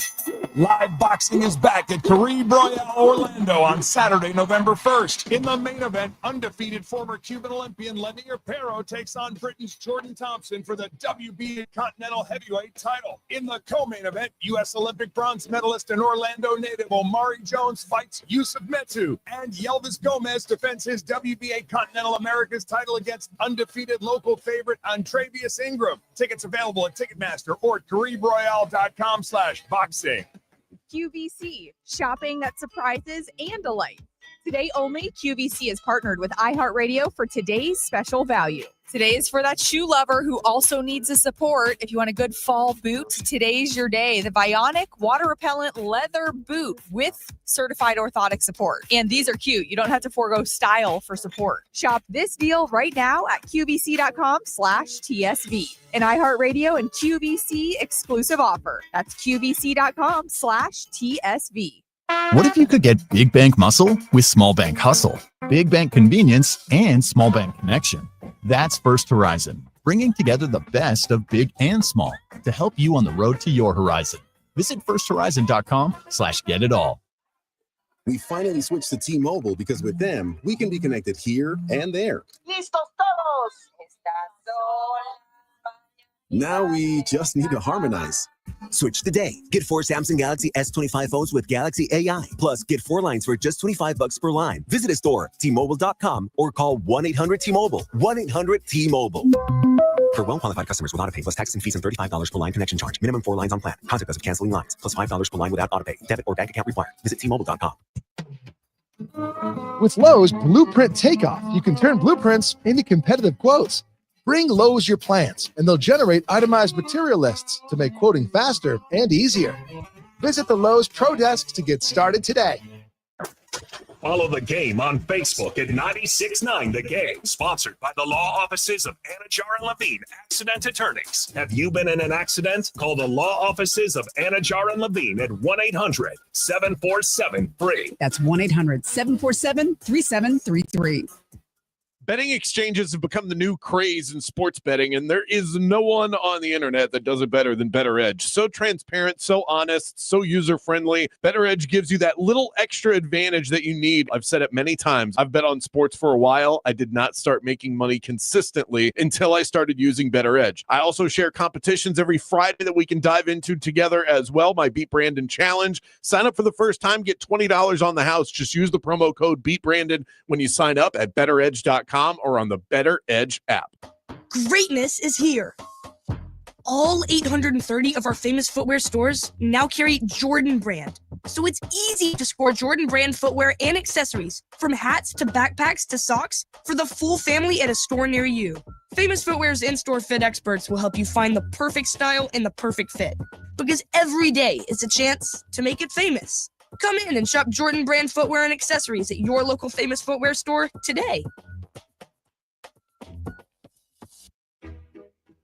Live boxing is back at Caribe Royale Orlando on Saturday, November 1st. In the main event, undefeated former Cuban Olympian Lenny Perro takes on Britain's Jordan Thompson for the WBA Continental Heavyweight title. In the co-main event, U.S. Olympic bronze medalist and Orlando native Omari Jones fights Yusuf Metu, and Yelvis Gomez defends his WBA Continental Americas title against undefeated local favorite Antrevious Ingram. Tickets available at Ticketmaster or at CaribeRoyale.com/boxing. QVC, shopping that surprises and delights. Today only, QVC is partnered with iHeartRadio for today's special value. Today is for that shoe lover who also needs a support. If you want a good fall boot, today's your day. The Bionic water repellent leather boot with certified orthotic support. And these are cute. You don't have to forego style for support. Shop this deal right now at QVC.com/TSV. An iHeartRadio and QVC exclusive offer. That's QVC.com/TSV. What if you could get big bank muscle with small bank hustle, big bank convenience, and small bank connection? That's First Horizon, bringing together the best of big and small to help you on the road to your horizon. Visit firsthorizon.com/get-it-all. We finally switched to T-Mobile because with them, we can be connected here and there. ¡Listos todos! Now we just need to harmonize. Switch today. Get 4 Samsung Galaxy S25 phones with Galaxy AI. Plus, get 4 lines for just $25 per line. Visit a store, T-Mobile.com, or call 1-800-T-Mobile. 1-800-T-Mobile. For well-qualified customers with autopay plus tax and fees and $35 per line connection charge. Minimum 4 lines on plan. Contact us if canceling lines. Plus $5 per line without autopay. Debit or bank account required. Visit T-Mobile.com. With Lowe's Blueprint Takeoff, you can turn blueprints into competitive quotes. Bring Lowe's your plans, and they'll generate itemized material lists to make quoting faster and easier. Visit the Lowe's Pro Desk to get started today. Follow the game on Facebook at 96.9 The Game, sponsored by the law offices of Anajar and Levine, accident attorneys. Have you been in an accident? Call the law offices of Anajar and Levine at 1-800-747-FREE. That's 1-800-747-3733. Betting exchanges have become the new craze in sports betting, and there is no one on the internet that does it better than BetterEdge. So transparent, so honest, so user-friendly. BetterEdge gives you that little extra advantage that you need. I've said it many times. I've bet on sports for a while. I did not start making money consistently until I started using BetterEdge. I also share competitions every Friday that we can dive into together as well. My Beat Brandon Challenge. Sign up for the first time, get $20 on the house. Just use the promo code BeatBrandon when you sign up at BetterEdge.com. Or on the Better Edge app. Greatness is here. All 830 of our famous footwear stores now carry Jordan brand. So it's easy to score Jordan brand footwear and accessories, from hats to backpacks to socks, for the full family at a store near you. Famous Footwear's in-store fit experts will help you find the perfect style and the perfect fit. Because every day is a chance to make it famous. Come in and shop Jordan brand footwear and accessories at your local Famous Footwear store today.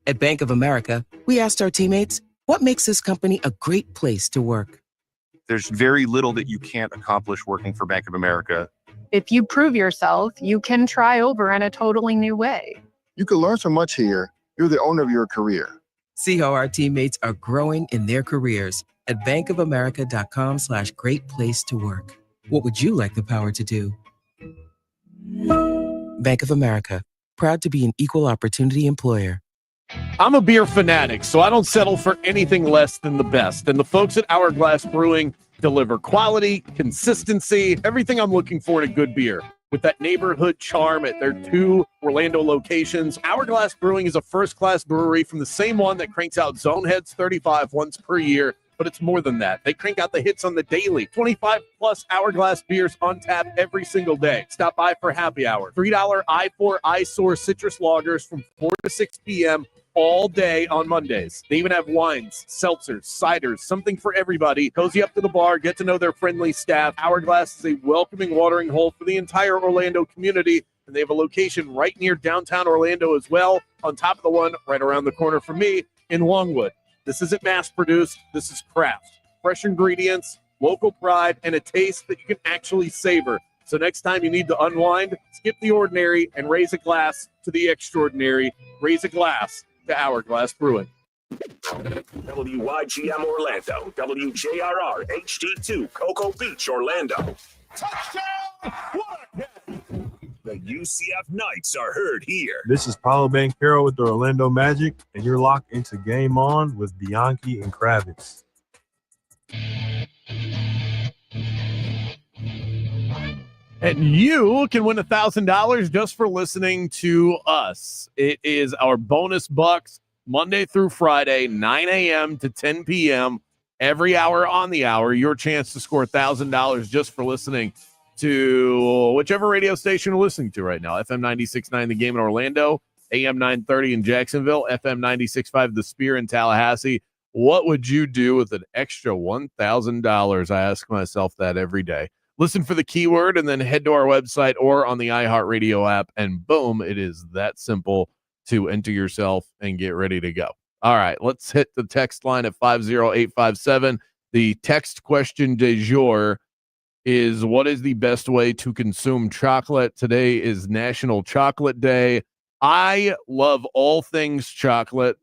At Bank of America, we asked our teammates, what makes this company a great place to work? There's very little that you can't accomplish working for Bank of America. If you prove yourself, you can try over in a totally new way. You can learn so much here. You're the owner of your career. See how our teammates are growing in their careers at bankofamerica.com/great place to work. What would you like the power to do? Bank of America, proud to be an equal opportunity employer. I'm a beer fanatic, so I don't settle for anything less than the best. And the folks at Hourglass Brewing deliver quality, consistency, everything I'm looking for in a good beer. With that neighborhood charm at their 2 Orlando locations, Hourglass Brewing is a first-class brewery from the same one that cranks out Zoneheads 35 once per year. But it's more than that. They crank out the hits on the daily. 25-plus Hourglass beers on tap every single day. Stop by for happy hour. $3 I4 iSoar citrus lagers from 4 to 6 p.m. all day on Mondays. They even have wines, seltzers, ciders, something for everybody. Cozy up to the bar, get to know their friendly staff. Hourglass is a welcoming watering hole for the entire Orlando community, and they have a location right near downtown Orlando as well, on top of the one right around the corner from me in Longwood. This isn't mass-produced. This is craft. Fresh ingredients, local pride, and a taste that you can actually savor. So next time you need to unwind, skip the ordinary and raise a glass to the extraordinary. Raise a glass to Hourglass Brewing. WYGM Orlando, WJRR HD2 Cocoa Beach, Orlando. The UCF Knights are heard here. This is Paulo Banchero with the Orlando Magic, and you're locked into Game On with Bianchi and Kravitz. And you can win $1,000 just for listening to us. It is our bonus bucks Monday through Friday, 9 a.m. to 10 p.m. Every hour on the hour. Your chance to score $1,000 just for listening to whichever radio station you're listening to right now. FM 96.9 The Game in Orlando, AM 930 in Jacksonville, FM 96.5 The Spear in Tallahassee. What would you do with an extra $1,000? I ask myself that every day. Listen for the keyword and then head to our website or on the iHeartRadio app, and boom, it is that simple to enter yourself and get ready to go. All right, let's hit the text line at 50857. The text question du jour is, what is the best way to consume chocolate? Today is National Chocolate Day. I love all things chocolate.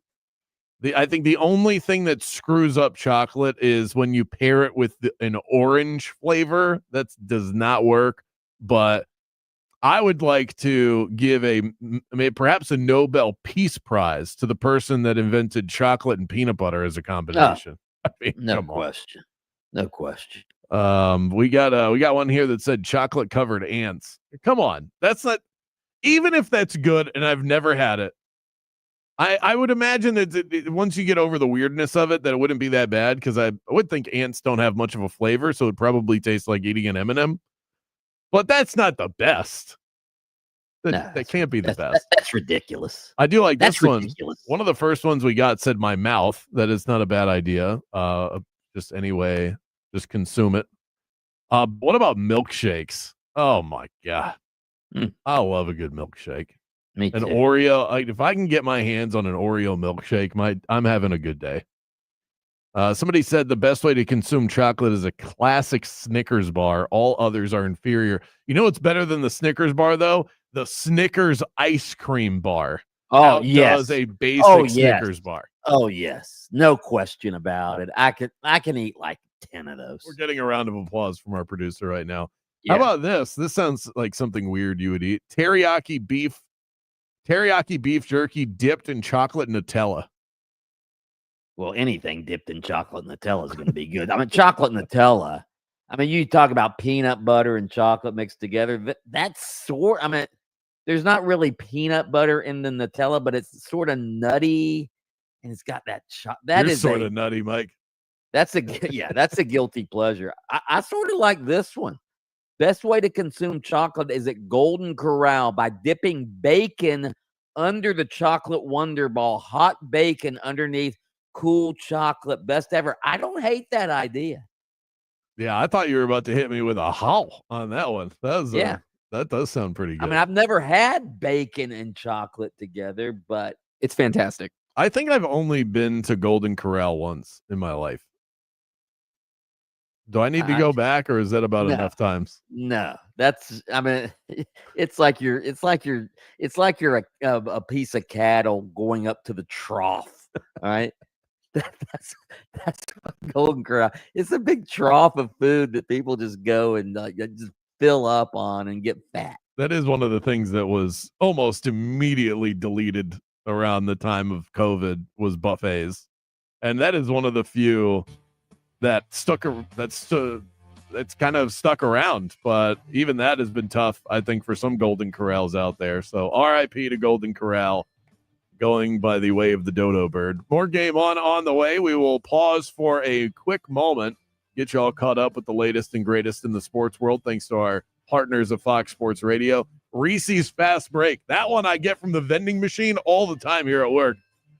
I think the only thing that screws up chocolate is when you pair it with an orange flavor. That does not work. But I would like to give perhaps a Nobel Peace Prize to the person that invented chocolate and peanut butter as a combination. I mean, No question. No question. We got one here that said chocolate covered ants. Come on, that's not, even if that's good, and I've never had it. I would imagine that once you get over the weirdness of it, that it wouldn't be that bad, because I would think ants don't have much of a flavor, so it probably tastes like eating an M&M. But that's not the best. That can't be the best. That's ridiculous. I do like That's this one. ridiculous. One of the first ones we got said my mouth. That is not a bad idea. Just anyway, just consume it. What about milkshakes? Oh my God. I love a good milkshake. Me too. An Oreo. If I can get my hands on an Oreo milkshake, I'm having a good day. Somebody said the best way to consume chocolate is a classic Snickers bar. All others are inferior. You know what's better than the Snickers bar, though? The Snickers ice cream bar. Oh, yes. Does a basic Snickers bar. Oh, yes. No question about it. I can eat like 10 of those. We're getting a round of applause from our producer right now. Yeah. How about this? This sounds like something weird you would eat. Teriyaki beef jerky dipped in chocolate Nutella. Well, anything dipped in chocolate Nutella is going to be good. I mean, chocolate Nutella. I mean, you talk about peanut butter and chocolate mixed together. There's not really peanut butter in the Nutella, but it's sort of nutty, and it's got that You're sort of nutty, Mike. That's a guilty pleasure. I sort of like this one. Best way to consume chocolate is at Golden Corral by dipping bacon under the chocolate Wonder Ball, hot bacon underneath cool chocolate. Best ever. I don't hate that idea. Yeah, I thought you were about to hit me with a howl on that one. That does sound pretty good. I mean, I've never had bacon and chocolate together, but it's fantastic. I think I've only been to Golden Corral once in my life. Do I need to go back, or is that about enough times? No, it's like you're a piece of cattle going up to the trough. All right. That's Golden Corral. It's a big trough of food that people just go and just fill up on and get fat. That is one of the things that was almost immediately deleted around the time of COVID was buffets. And that is one of the few that's kind of stuck around, but even that has been tough, I think, for some Golden Corrals out there. So RIP to Golden Corral, going by the way of the dodo bird. More Game On the way. We will pause for a quick moment, get you all caught up with the latest and greatest in the sports world, thanks to our partners of Fox Sports Radio. Reese's Fast Break. That one I get from the vending machine all the time here at work.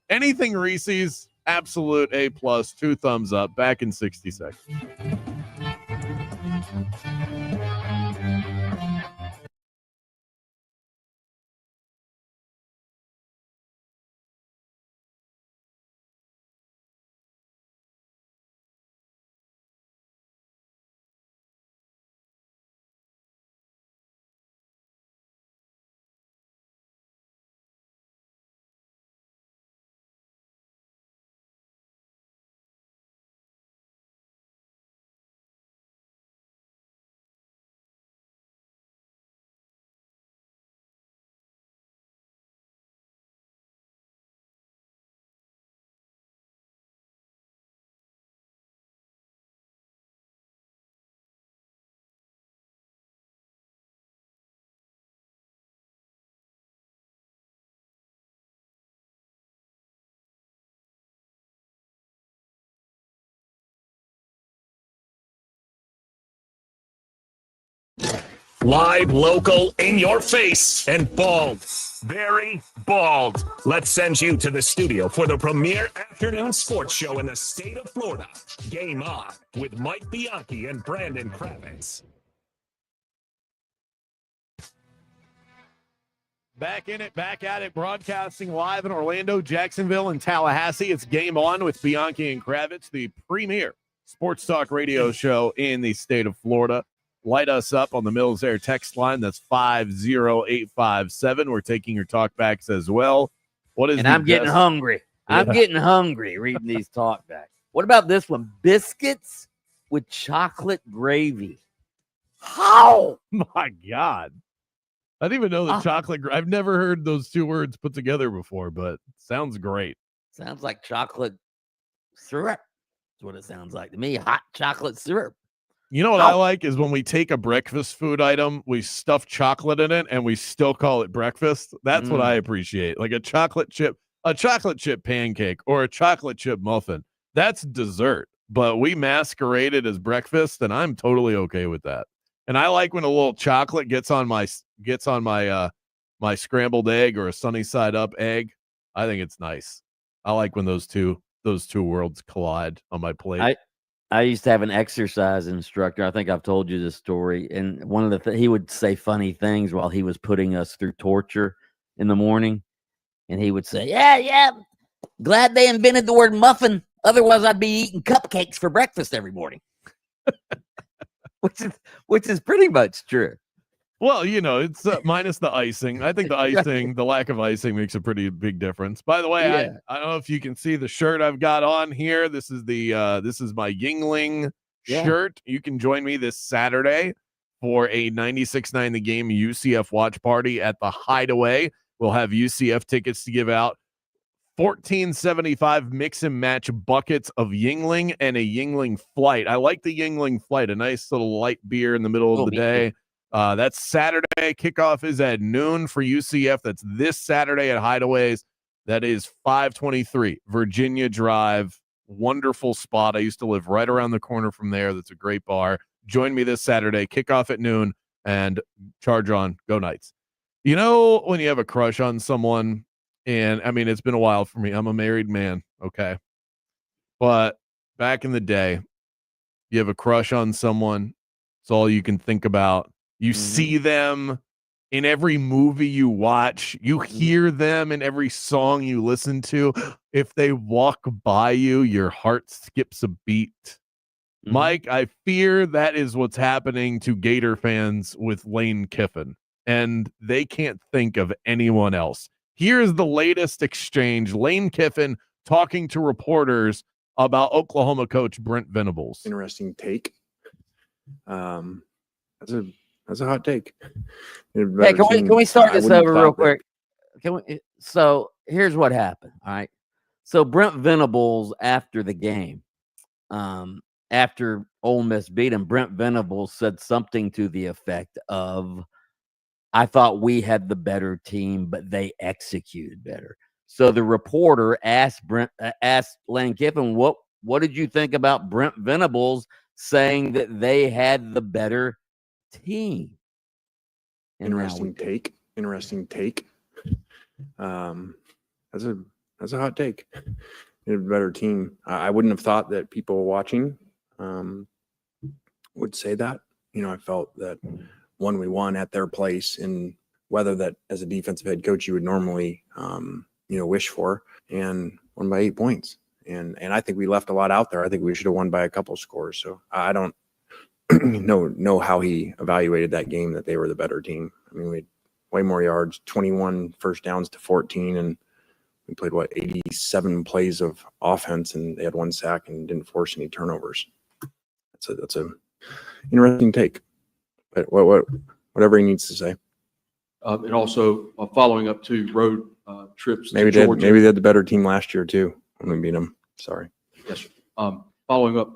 Anything Reese's, absolute A+, 2 thumbs up. Back in 60 seconds. Live, local, in your face, and bald. Very bald. Let's send you to the studio for the premier afternoon sports show in the state of Florida. Game On with Mike Bianchi and Brandon Kravitz. Back in it, back at it, broadcasting live in Orlando, Jacksonville, and Tallahassee. It's Game On with Bianchi and Kravitz, the premier sports talk radio show in the state of Florida. Light us up on the Mills Air text line. That's 50857. We're taking your talkbacks as well. What is? And I'm getting hungry. I'm getting hungry reading these talkbacks. What about this one? Biscuits with chocolate gravy. How? My God. I didn't even know the chocolate. I've never heard those two words put together before, but sounds great. Sounds like chocolate syrup. That's what it sounds like to me. Hot chocolate syrup. You know what I like is when we take a breakfast food item, we stuff chocolate in it, and we still call it breakfast. That's what I appreciate. Like a chocolate chip pancake or a chocolate chip muffin. That's dessert, but we masquerade it as breakfast, and I'm totally okay with that. And I like when a little chocolate gets on my my scrambled egg or a sunny side up egg. I think it's nice. I like when those two worlds collide on my plate. I used to have an exercise instructor. I think I've told you this story. And one of the he would say funny things while he was putting us through torture in the morning. And he would say, yeah, glad they invented the word muffin. Otherwise, I'd be eating cupcakes for breakfast every morning. which is pretty much true. Well, it's minus the icing. I think the lack of icing makes a pretty big difference. By the way, I don't know if you can see the shirt I've got on here. This is my Yingling shirt. You can join me this Saturday for a 96.9 The Game UCF watch party at the Hideaway. We'll have UCF tickets to give out. $14.75 mix and match buckets of Yingling and a Yingling Flight. I like the Yingling Flight, a nice little light beer in the middle of the day. That's Saturday. Kickoff is at noon for UCF. That's this Saturday at Hideaways. That is 523 Virginia Drive. Wonderful spot. I used to live right around the corner from there. That's a great bar. Join me this Saturday. Kickoff at noon and charge on. Go Knights. When you have a crush on someone, and I mean, it's been a while for me. I'm a married man. Okay. But back in the day, you have a crush on someone. It's all you can think about. You see them in every movie you watch. You hear them in every song you listen to. If they walk by you, your heart skips a beat. Mike, I fear that is what's happening to Gator fans with Lane Kiffin, and they can't think of anyone else. Here's the latest exchange. Lane Kiffin talking to reporters about Oklahoma coach Brent Venables. Interesting take. That's a hot take. Hey, can we start this over real quick? So here's what happened. All right. So Brent Venables after the game, after Ole Miss beat him, Brent Venables said something to the effect of, I thought we had the better team, but they executed better. So the reporter asked Lane Kiffin, what did you think about Brent Venables saying that they had the better team? And Interesting take. That's a hot take. A better team. I wouldn't have thought that people watching would say that. I felt that we won at their place in weather that as a defensive head coach you would normally wish for, and won by 8 points. And I think we left a lot out there. I think we should have won by a couple scores. So I don't know how he evaluated that game, that they were the better team. I mean, we had way more yards, 21 first downs to 14, and we played 87 plays of offense, and they had 1 sack and didn't force any turnovers. That's a interesting take, but whatever he needs to say. And also following up to road trips. Maybe they had the better team last year too when we beat them. Sorry. Yes, sir. Following up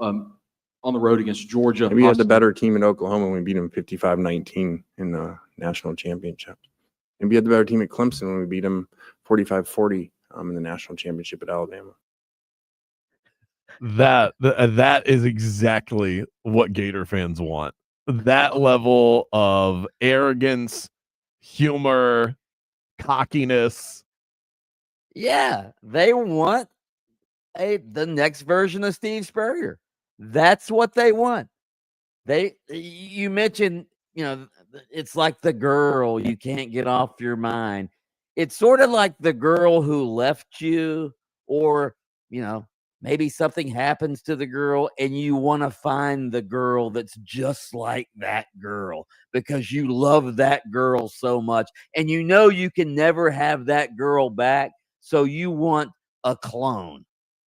on the road against Georgia. Maybe we had the better team in Oklahoma when we beat them 55-19 in the national championship. Maybe we had the better team at Clemson when we beat them 45-40 in the national championship at Alabama. That is exactly what Gator fans want. that level of arrogance, humor, cockiness. Yeah, they want the next version of Steve Spurrier. That's what they want. You mentioned, it's like the girl you can't get off your mind. It's sort of like the girl who left you, or, maybe something happens to the girl and you want to find the girl that's just like that girl because you love that girl so much and you can never have that girl back. So you want a clone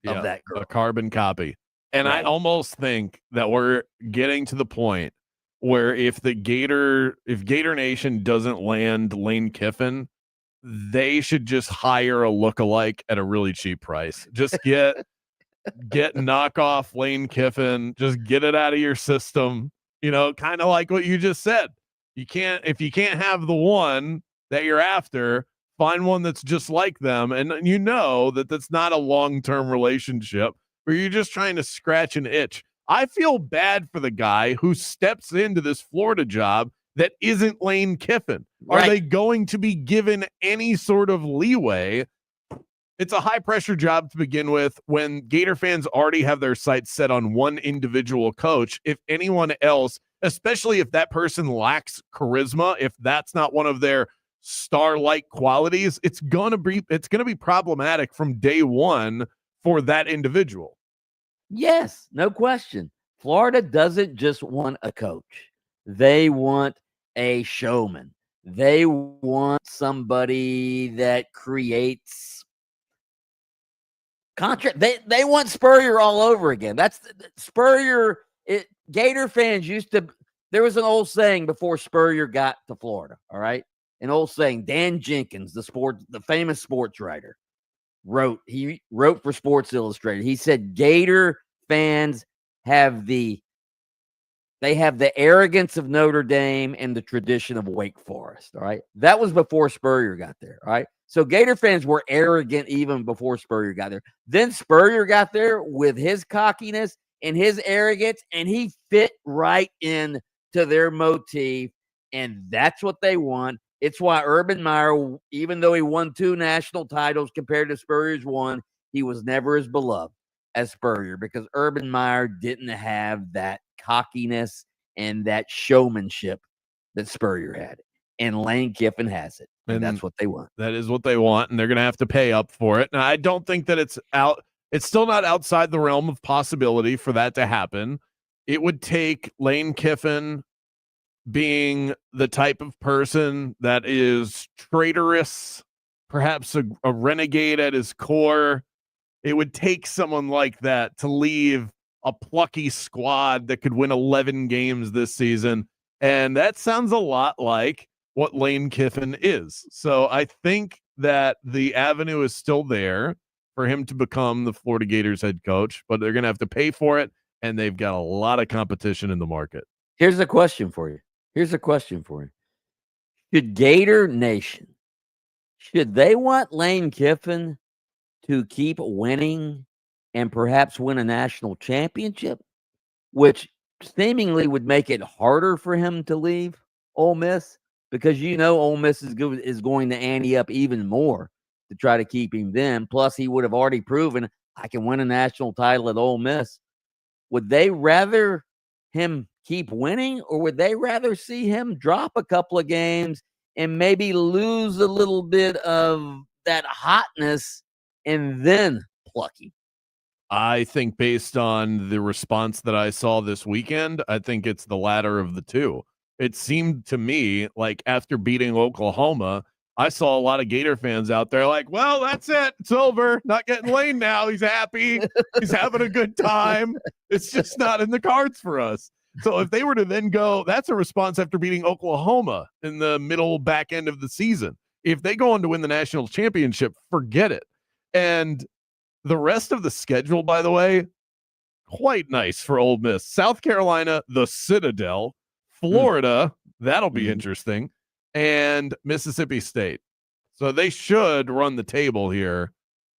of that girl, a carbon copy. And I almost think that we're getting to the point where if Gator Nation doesn't land Lane Kiffin, they should just hire a lookalike at a really cheap price. Just get knockoff Lane Kiffin, just get it out of your system. Kind of like what you just said. If you can't have the one that you're after, find one that's just like them. And that's not a long-term relationship where you're just trying to scratch an itch. I feel bad for the guy who steps into this Florida job that isn't Lane Kiffin. Are they going to be given any sort of leeway? It's a high-pressure job to begin with when Gator fans already have their sights set on one individual coach. If anyone else, especially if that person lacks charisma, if that's not one of their star-like qualities, it's gonna be problematic from day one for that individual. Yes, no question. Florida doesn't just want a coach. They want a showman. They want somebody that creates contract. They want Spurrier all over again. That's Spurrier. Gator fans there was an old saying before Spurrier got to Florida. All right. An old saying, Dan Jenkins, the famous sports writer, wrote for Sports Illustrated. He said, Gator fans have the arrogance of Notre Dame and the tradition of Wake Forest. All right. That was before Spurrier got there. All right. So Gator fans were arrogant even before Spurrier got there. Then Spurrier got there with his cockiness and his arrogance, and he fit right in to their motif. And that's what they want. It's why Urban Meyer, even though he won 2 national titles compared to Spurrier's one, he was never as beloved as Spurrier because Urban Meyer didn't have that cockiness and that showmanship that Spurrier had. And Lane Kiffin has it. And that's what they want. That is what they want, and they're going to have to pay up for it. Now, I don't think that it's still not outside the realm of possibility for that to happen. It would take Lane Kiffin being the type of person that is traitorous, perhaps a renegade at his core. It would take someone like that to leave a plucky squad that could win 11 games this season. And that sounds a lot like what Lane Kiffin is. So I think that the avenue is still there for him to become the Florida Gators head coach, but they're going to have to pay for it, and they've got a lot of competition in the market. Here's a question for you. Should Gator Nation, should they want Lane Kiffin to keep winning and perhaps win a national championship, which seemingly would make it harder for him to leave Ole Miss? Because Ole Miss is going to ante up even more to try to keep him then. Plus, he would have already proven I can win a national title at Ole Miss. Would they rather him keep winning, or would they rather see him drop a couple of games and maybe lose a little bit of that hotness and then pluck him? I think based on the response that I saw this weekend, I think it's the latter of the two. It seemed to me like after beating Oklahoma, I saw a lot of Gator fans out there like, well, that's it. It's over. Not getting Lane now. He's happy. He's having a good time. It's just not in the cards for us. So if they were to then go, that's a response after beating Oklahoma in the middle back end of the season. If they go on to win the national championship, forget it. And the rest of the schedule, by the way, quite nice for Ole Miss. South Carolina, the Citadel, Florida, that'll be interesting, and Mississippi State. So they should run the table here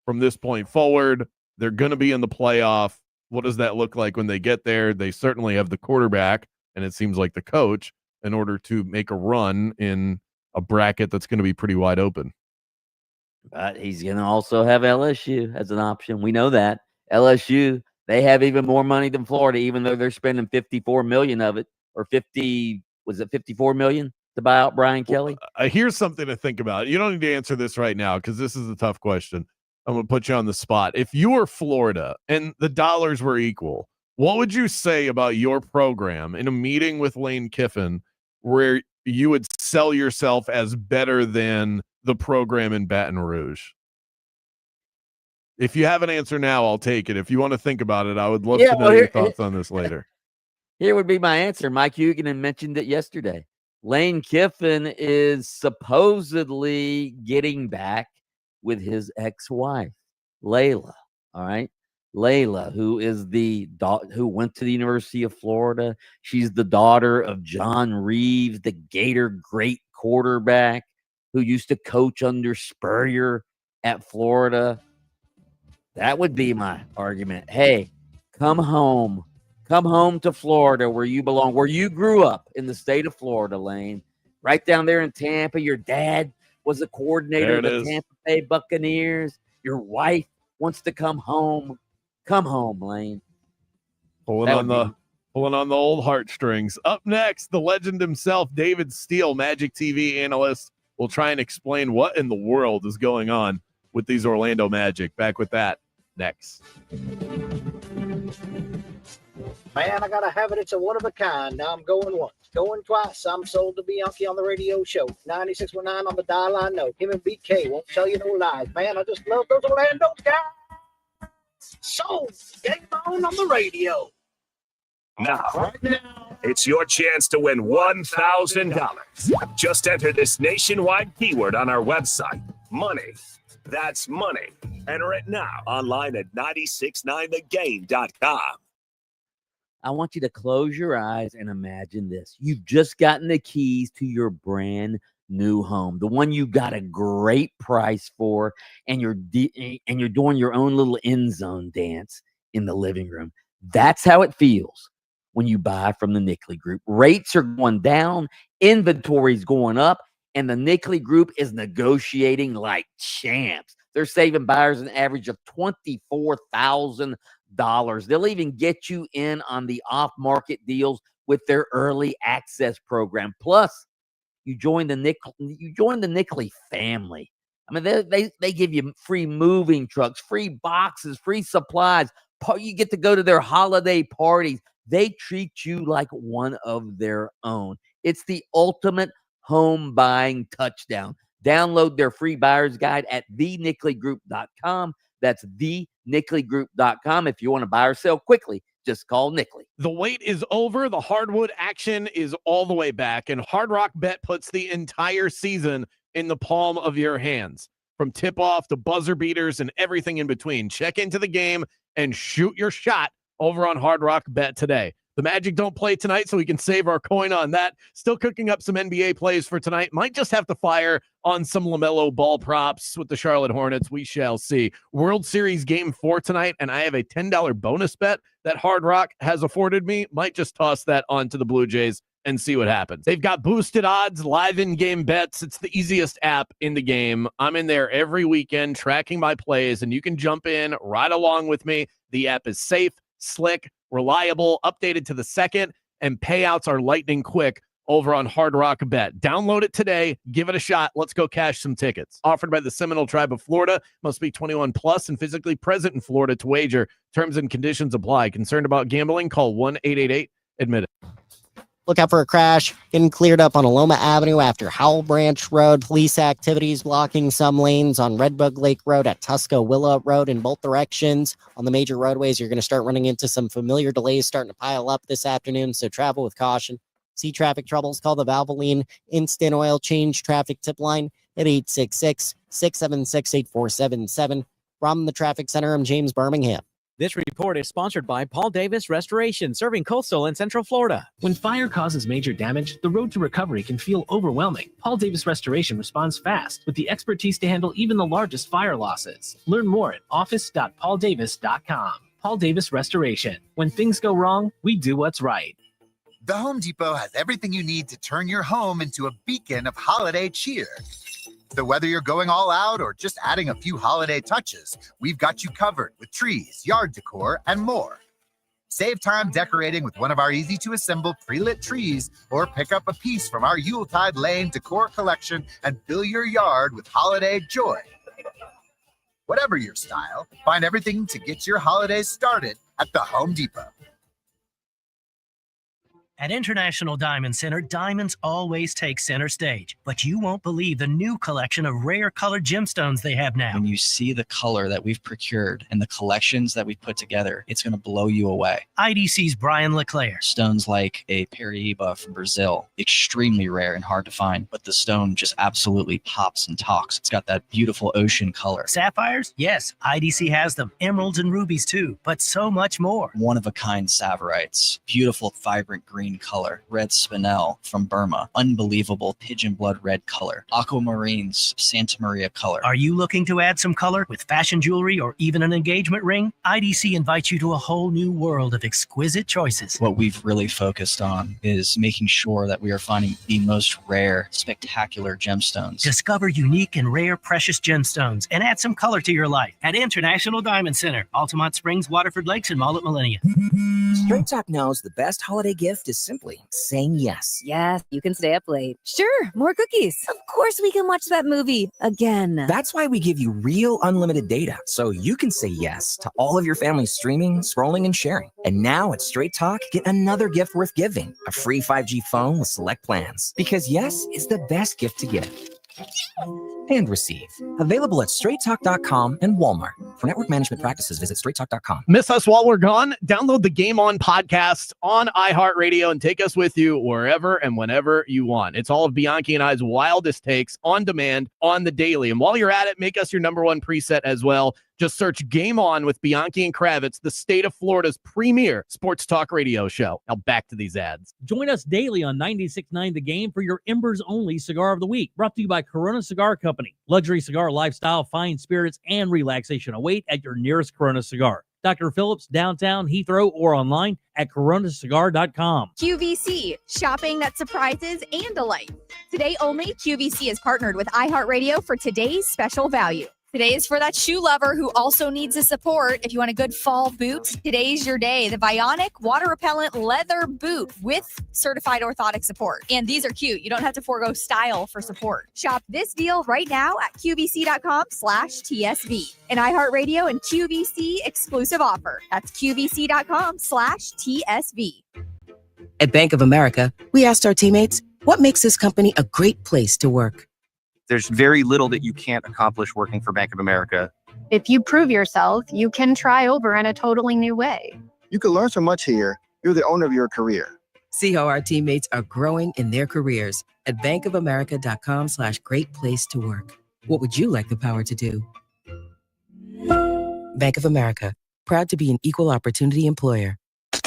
from this point forward. They're going to be in the playoff. What does that look like when they get there? They certainly have the quarterback and it seems like the coach, in order to make a run in a bracket that's going to be pretty wide open. But he's going to also have LSU as an option. We know that. LSU, they have even more money than Florida, even though they're spending $54 million of it, or $54 million to buy out Brian Kelly? Here's something to think about. You don't need to answer this right now because this is a tough question. I'm going to put you on the spot. If you were Florida and the dollars were equal, what would you say about your program in a meeting with Lane Kiffin where you would sell yourself as better than the program in Baton Rouge? If you have an answer now, I'll take it. If you want to think about it, I would love to know your thoughts on this later. Here would be my answer. Mike Huguenin mentioned it yesterday. Lane Kiffin is supposedly getting back with his ex-wife, Layla. All right. Layla, who is who went to the University of Florida. She's the daughter of John Reeves, the Gator great quarterback who used to coach under Spurrier at Florida. That would be my argument. Hey, come home. Come home to Florida where you belong, where you grew up in the state of Florida, Lane. Right down there in Tampa. Your dad was a coordinator of the Tampa Bay Buccaneers. Your wife wants to come home. Come home, Lane. Pulling on the old heartstrings. Up next, the legend himself, David Steele, Magic TV analyst, will try and explain what in the world is going on with these Orlando Magic. Back with that next. Man, I gotta have it. It's a one of a kind. Now I'm going once, going twice. I'm sold to Bianchi on the radio show. 96.9 on the dial. I know him and BK won't tell you no lies. Man, I just love those Orlando guys. So game on the radio. Now, it's your chance to win $1,000. Just enter this nationwide keyword on our website, money. That's money. Enter it now online at 969thegame.com. I want you to close your eyes and imagine this. You've just gotten the keys to your brand new home, the one you got a great price for, and you're doing your own little end zone dance in the living room. That's how it feels when you buy from the Nickley Group. Rates are going down, inventory's going up, and the Nickley Group is negotiating like champs. They're saving buyers an average of $24,000. They'll even get you in on the off-market deals with their early access program. Plus, you join the Nickley family. I mean, they give you free moving trucks, free boxes, free supplies. You get to go to their holiday parties. They treat you like one of their own. It's the ultimate home buying touchdown. Download their free buyer's guide at thenicklygroup.com. That's thenicklygroup.com. If you want to buy or sell quickly, just call Nickley. The wait is over. The hardwood action is all the way back, and Hard Rock Bet puts the entire season in the palm of your hands. From tip-off to buzzer beaters and everything in between. Check into the game and shoot your shot over on Hard Rock Bet today. The Magic don't play tonight, so we can save our coin on that. Still cooking up some NBA plays for tonight. Might just have to fire on some LaMelo ball props with the Charlotte Hornets. We shall see. World Series Game 4 tonight, and I have a $10 bonus bet that Hard Rock has afforded me. Might just toss that onto the Blue Jays and see what happens. They've got boosted odds, live in-game bets. It's the easiest app in the game. I'm in there every weekend tracking my plays, and you can jump in right along with me. The app is safe, slick, reliable, updated to the second, and payouts are lightning quick over on Hard Rock Bet. Download it today. Give it a shot. Let's go cash some tickets. Offered by the Seminole Tribe of Florida. Must be 21 plus and physically present in Florida to wager. Terms and conditions apply. Concerned about gambling? Call 1-888-ADMIT-IT. Look out for a crash getting cleared up on Aloma Avenue after Howell Branch Road. Police activities blocking some lanes on Redbug Lake Road at Tuscaloosa Road in both directions. On the major roadways, you're going to start running into some familiar delays starting to pile up this afternoon, so travel with caution. See traffic troubles? Call the Valvoline Instant Oil Change Traffic Tip Line at 866-676-8477. From the Traffic Center, I'm James Birmingham. This report is sponsored by Paul Davis Restoration, serving coastal and central Florida. When fire causes major damage, the road to recovery can feel overwhelming. Paul Davis Restoration responds fast with the expertise to handle even the largest fire losses. Learn more at office.pauldavis.com. Paul Davis Restoration. When things go wrong, we do what's right. The Home Depot has everything you need to turn your home into a beacon of holiday cheer. So whether you're going all out or just adding a few holiday touches, we've got you covered with trees, yard decor, and more. Save time decorating with one of our easy-to-assemble pre-lit trees, or pick up a piece from our Yuletide Lane decor collection and fill your yard with holiday joy. Whatever your style, find everything to get your holidays started at the Home Depot. At International Diamond Center, diamonds always take center stage, but you won't believe the new collection of rare colored gemstones they have now. When you see the color that we've procured and the collections that we've put together, it's going to blow you away. IDC's Brian Leclerc. Stones like a Paraíba from Brazil, extremely rare and hard to find, but the stone just absolutely pops and talks. It's got that beautiful ocean color. Sapphires? Yes, IDC has them. Emeralds and rubies too, but so much more. One-of-a-kind savorites, beautiful, vibrant green color. Red spinel from Burma, unbelievable pigeon blood red color. Aquamarines, Santa Maria color. Are you looking to add some color with fashion jewelry or even an engagement ring? IDC invites you to a whole new world of exquisite choices. What we've really focused on is making sure that we are finding the most rare, spectacular gemstones. Discover unique and rare precious gemstones and add some color to your life at International Diamond Center, Altamont Springs, Waterford Lakes, and Mall at Millennia. Straight Talk knows the best holiday gift is simply saying yes. Yes, you can stay up late. Sure, more cookies. Of course we can watch that movie again. That's why we give you real unlimited data, so you can say yes to all of your family's streaming, scrolling, and sharing. And now at Straight Talk, get another gift worth giving, a free 5G phone with select plans. Because yes is the best gift to give and receive. Available at straighttalk.com and Walmart. For network management practices, visit straighttalk.com. Miss us while we're gone? Download the Game On podcast on iHeartRadio and take us with you wherever and whenever you want. It's all of Bianchi and I's wildest takes on demand on the daily. And while you're at it, make us your number one preset as well. Just search Game On with Bianchi and Kravitz, the state of Florida's premier sports talk radio show. Now back to these ads. Join us daily on 96.9 The Game for your Embers Only Cigar of the Week. Brought to you by Corona Cigar Company. Luxury cigar lifestyle, fine spirits, and relaxation await at your nearest Corona Cigar. Dr. Phillips, downtown, Heathrow, or online at coronacigar.com. QVC, shopping that surprises and delights. Today only, QVC is partnered with iHeartRadio for today's special value. Today is for that shoe lover who also needs a support. If you want a good fall boot, today's your day. The Bionic water repellent leather boot with certified orthotic support. And these are cute. You don't have to forego style for support. Shop this deal right now at QVC.com/TSV. An iHeartRadio and QVC exclusive offer. That's QVC.com/TSV. At Bank of America, we asked our teammates, what makes this company a great place to work? There's very little that you can't accomplish working for Bank of America. If you prove yourself, you can try over in a totally new way. You can learn so much here. You're the owner of your career. See how our teammates are growing in their careers at bankofamerica.com/great place to work. What would you like the power to do? Bank of America, proud to be an equal opportunity employer.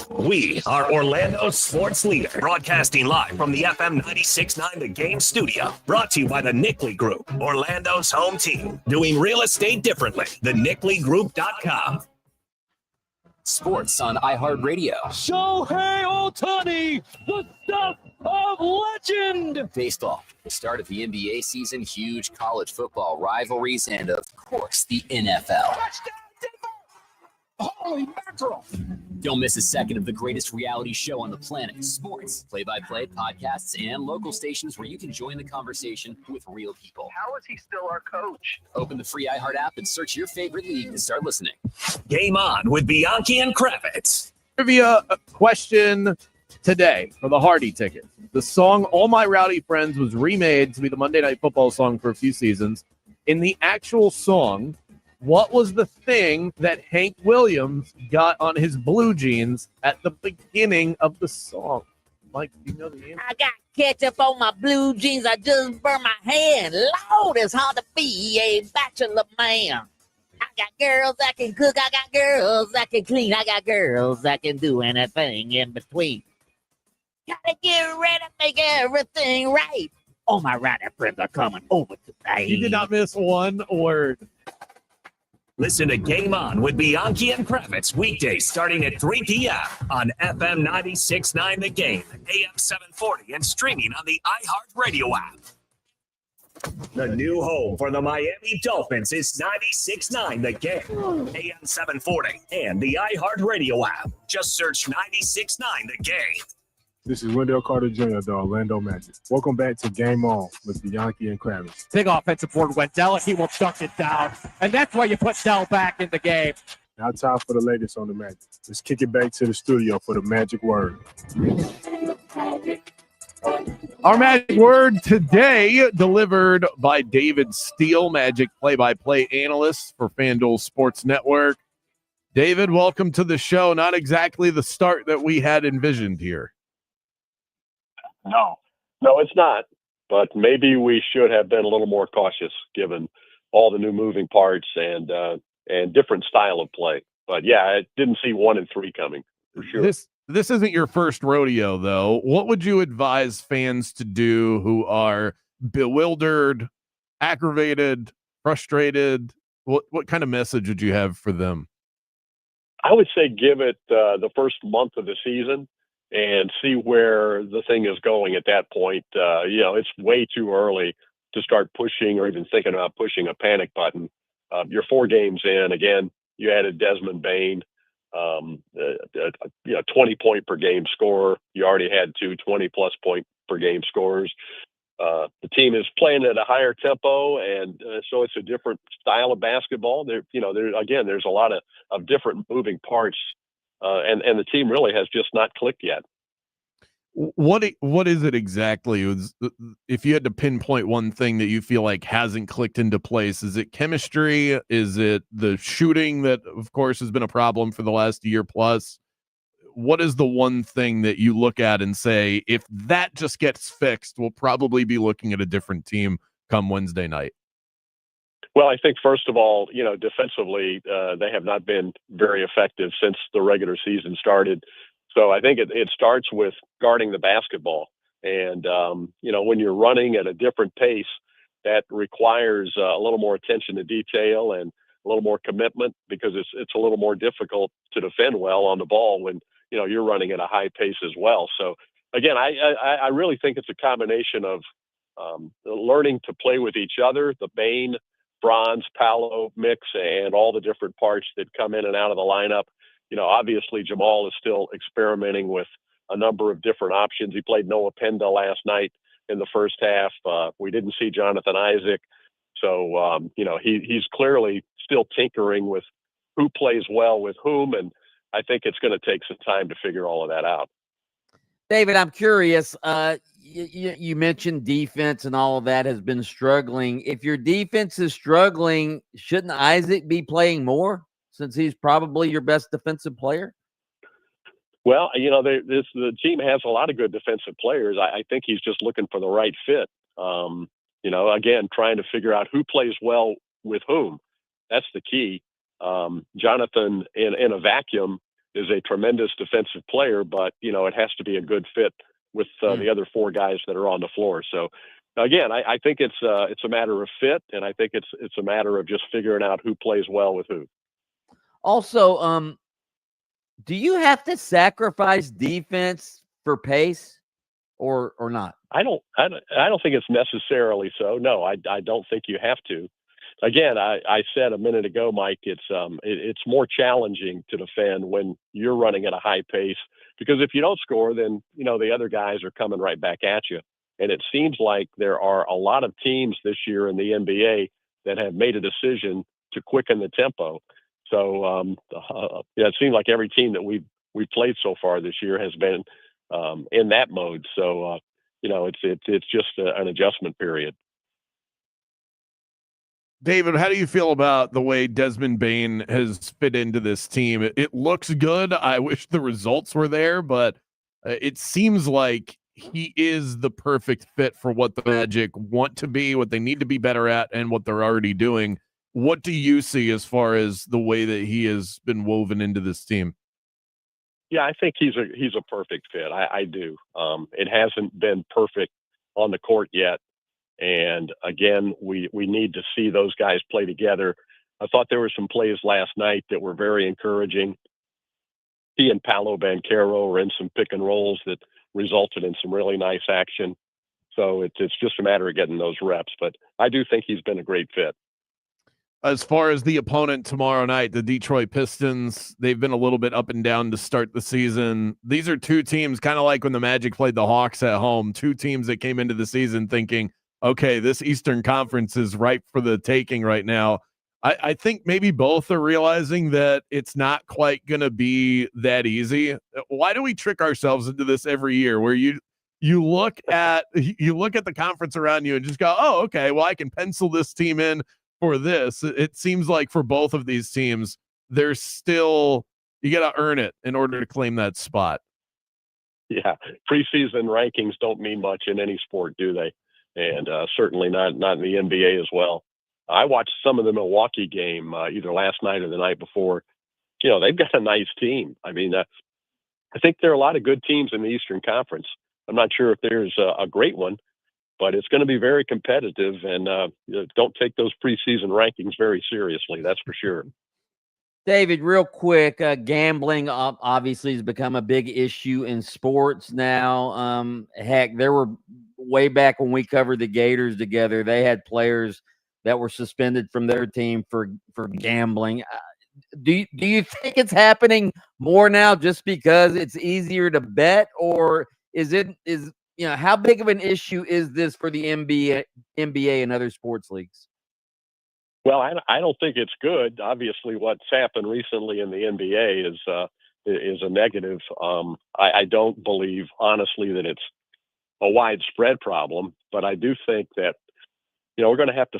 We are Orlando's sports leader, broadcasting live from the FM 96.9 The Game studio. Brought to you by the Nickley Group, Orlando's home team. Doing real estate differently. TheNickleyGroup.com. Sports on iHeartRadio. Shohei Ohtani, the stuff of legend. Baseball, the start of the NBA season, huge college football rivalries, and of course, the NFL. Holy mackerel! Don't miss a second of the greatest reality show on the planet. Sports, play-by-play, podcasts, and local stations where you can join the conversation with real people. How is he still our coach? Open the free iHeart app and search your favorite league and start listening. Game On with Bianchi and Kravitz. Trivia question today for the Hardy ticket. The song All My Rowdy Friends was remade to be the Monday Night Football song for a few seasons. In the actual song, what was the thing that Hank Williams got on his blue jeans at the beginning of the song? Mike, do you know the answer? I got ketchup on my blue jeans. I just burned my hand. Lord, it's hard to be a bachelor man. I got girls that can cook. I got girls that can clean. I got girls that can do anything in between. Gotta get ready to make everything right. All my rowdy friends are coming over today. You did not miss one word. Listen to Game On with Bianchi and Kravitz weekdays starting at 3 p.m. on FM 96.9 The Game, AM 740, and streaming on the iHeartRadio app. The new home for the Miami Dolphins is 96.9 The Game, AM 740, and the iHeartRadio app. Just search 96.9 The Game. This is Wendell Carter Jr., the Orlando Magic. Welcome back to Game On with Bianchi and Kravitz. Big offensive board, Wendell, and he will chuck it down. And that's why you put Dell back in the game. Now time for the latest on the Magic. Let's kick it back to the studio for the magic word. Our magic word today, delivered by David Steele, Magic play-by-play analyst for FanDuel Sports Network. David, welcome to the show. Not exactly the start that we had envisioned here. No, it's not. But maybe we should have been a little more cautious given all the new moving parts and different style of play. But yeah, I didn't see 1 and 3 coming for sure. This isn't your first rodeo, though. What would you advise fans to do who are bewildered, aggravated, frustrated? What kind of message would you have for them? I would say give it the first month of the season and see where the thing is going at that point. It's way too early to start pushing or even thinking about pushing a panic button. You're 4 games in. Again, you added Desmond Bain, 20-point per game scorer. You already had 2 20-plus point per game scorers. The team is playing at a higher tempo, and so it's a different style of basketball. There's a lot of different moving parts. And the team really has just not clicked yet. What is it exactly? If you had to pinpoint one thing that you feel like hasn't clicked into place, is it chemistry? Is it the shooting that, of course, has been a problem for the last year plus? What is the one thing that you look at and say, if that just gets fixed, we'll probably be looking at a different team come Wednesday night? Well, I think, first of all, defensively, they have not been very effective since the regular season started. So I think it starts with guarding the basketball. And, when you're running at a different pace, that requires a little more attention to detail and a little more commitment, because it's a little more difficult to defend well on the ball when, you're running at a high pace as well. So, again, I really think it's a combination of learning to play with each other, the Bain, Bronze, Paolo mix, and all the different parts that come in and out of the lineup. Obviously Jamal is still experimenting with a number of different options. He played Noah Penda last night in the first half. We didn't see Jonathan Isaac. So, he's clearly still tinkering with who plays well with whom. And I think it's going to take some time to figure all of that out. David, I'm curious. You mentioned defense and all of that has been struggling. If your defense is struggling, shouldn't Isaac be playing more since he's probably your best defensive player? Well, the team has a lot of good defensive players. I think he's just looking for the right fit. Again, trying to figure out who plays well with whom. That's the key. Jonathan, in a vacuum, is a tremendous defensive player, but, it has to be a good fit with the other 4 guys that are on the floor. So, again, I think it's a matter of fit, and I think it's a matter of just figuring out who plays well with who. Also, do you have to sacrifice defense for pace or not? I don't think it's necessarily so. No, I don't think you have to. Again, I said a minute ago, Mike, it's more challenging to defend when you're running at a high pace, because if you don't score, then, the other guys are coming right back at you. And it seems like there are a lot of teams this year in the NBA that have made a decision to quicken the tempo. So, it seems like every team that we've played so far this year has been in that mode. So, it's just an adjustment period. David, how do you feel about the way Desmond Bain has fit into this team? It looks good. I wish the results were there, but it seems like he is the perfect fit for what the Magic want to be, what they need to be better at, and what they're already doing. What do you see as far as the way that he has been woven into this team? Yeah, I think he's a perfect fit. I do. It hasn't been perfect on the court yet. And again, we need to see those guys play together I thought there were some plays last night that were very encouraging. He and Paolo Banchero were in some pick and rolls that resulted in some really nice action. So it's just a matter of getting those reps. But I do think he's been a great fit. As far as the opponent tomorrow night, the Detroit Pistons, they've been a little bit up and down to start the season. These are two teams, kind of like when the Magic played the Hawks at home, two teams that came into the season thinking, okay, this Eastern Conference is ripe for the taking right now. I think maybe both are realizing that it's not quite going to be that easy. Why do we trick ourselves into this every year where you look at the conference around you and just go, oh, okay, well, I can pencil this team in for this? It seems like for both of these teams, there's still, you got to earn it in order to claim that spot. Yeah, preseason rankings don't mean much in any sport, do they? And certainly not in the NBA as well. I watched some of the Milwaukee game either last night or the night before. You know, they've got a nice team. I mean, I think there are a lot of good teams in the Eastern Conference. I'm not sure if there's a great one, but it's going to be very competitive. And don't take those preseason rankings very seriously. That's for sure. David, real quick, gambling obviously has become a big issue in sports now. Heck, there were way back when we covered the Gators together, they had players that were suspended from their team for gambling. Do you think it's happening more now just because it's easier to bet, or is how big of an issue is this for the NBA and other sports leagues? Well, I don't think it's good. Obviously, what's happened recently in the NBA is a negative. I don't believe, honestly, that it's a widespread problem, but I do think that we're going to have to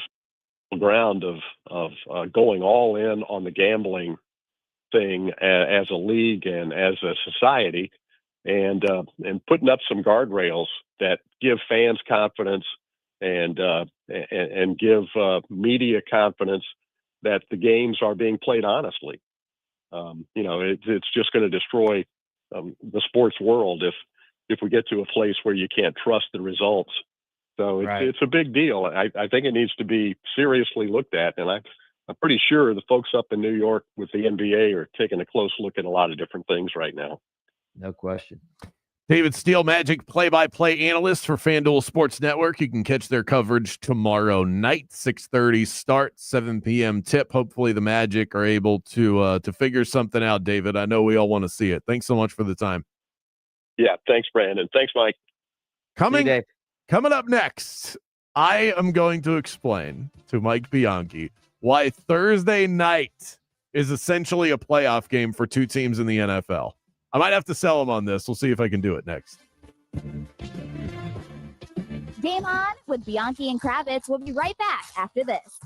ground of going all in on the gambling thing as a league and as a society, and putting up some guardrails that give fans confidence and give media confidence that the games are being played honestly. It's just going to destroy the sports world if we get to a place where you can't trust the results. So it's a big deal. I think it needs to be seriously looked at, and I'm pretty sure the folks up in New York with the NBA are taking a close look at a lot of different things right now. No question. David Steele, Magic play-by-play analyst for FanDuel Sports Network. You can catch their coverage tomorrow night, 6:30 start, 7 p.m. tip. Hopefully the Magic are able to figure something out, David. I know we all want to see it. Thanks so much for the time. Yeah, thanks, Brandon. Thanks, Mike. Coming up next, I am going to explain to Mike Bianchi why Thursday night is essentially a playoff game for two teams in the NFL. I might have to sell him on this. We'll see if I can do it next. Game on with Bianchi and Kravitz. We'll be right back after this.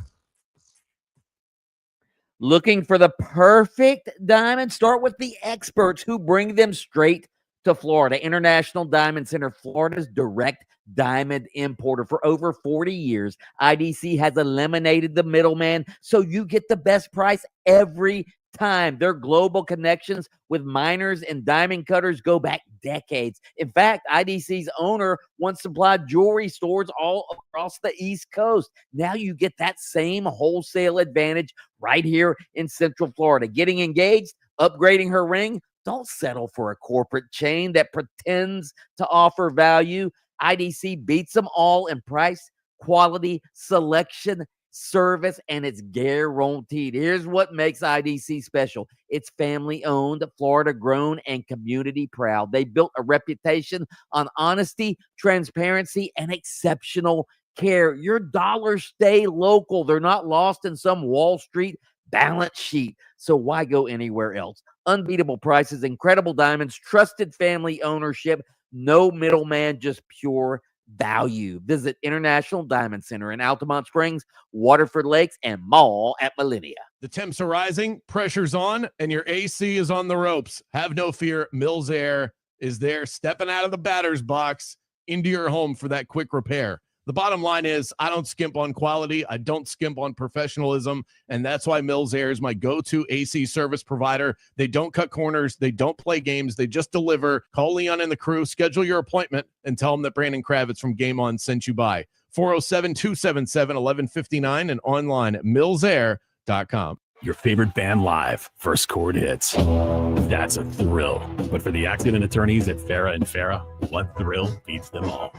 Looking for the perfect diamond? Start with the experts who bring them straight to Florida. International Diamond Center, Florida's direct diamond importer. For over 40 years, IDC has eliminated the middleman, so you get the best price every time. Their global connections with miners and diamond cutters go back decades. In fact, IDC's owner once supplied jewelry stores all across the East Coast. Now you get that same wholesale advantage right here in Central Florida. Getting engaged, upgrading her ring? Don't settle for a corporate chain that pretends to offer value. IDC beats them all in price, quality, selection, service, and it's guaranteed. Here's what makes IDC special. It's family-owned, Florida-grown, and community-proud. They built a reputation on honesty, transparency, and exceptional care. Your dollars stay local. They're not lost in some Wall Street balance sheet. So why go anywhere else? Unbeatable prices, incredible diamonds, trusted family ownership, no middleman, just pure value. Visit International Diamond Center in Altamont Springs, Waterford Lakes, and Mall at Millennia. The temps are rising, pressure's on, and your AC is on the ropes. Have no fear. Mills Air is there, stepping out of the batter's box into your home for that quick repair. The bottom line is I don't skimp on quality. I don't skimp on professionalism. And that's why Mills Air is my go-to AC service provider. They don't cut corners. They don't play games. They just deliver. Call Leon and the crew. Schedule your appointment and tell them that Brandon Kravitz from Game On sent you by. 407-277-1159 and online at millsair.com. farahandfarah.com. Your favorite band live, first chord hits. That's a thrill. But for the accident attorneys at Farah and Farah, what thrill beats them all?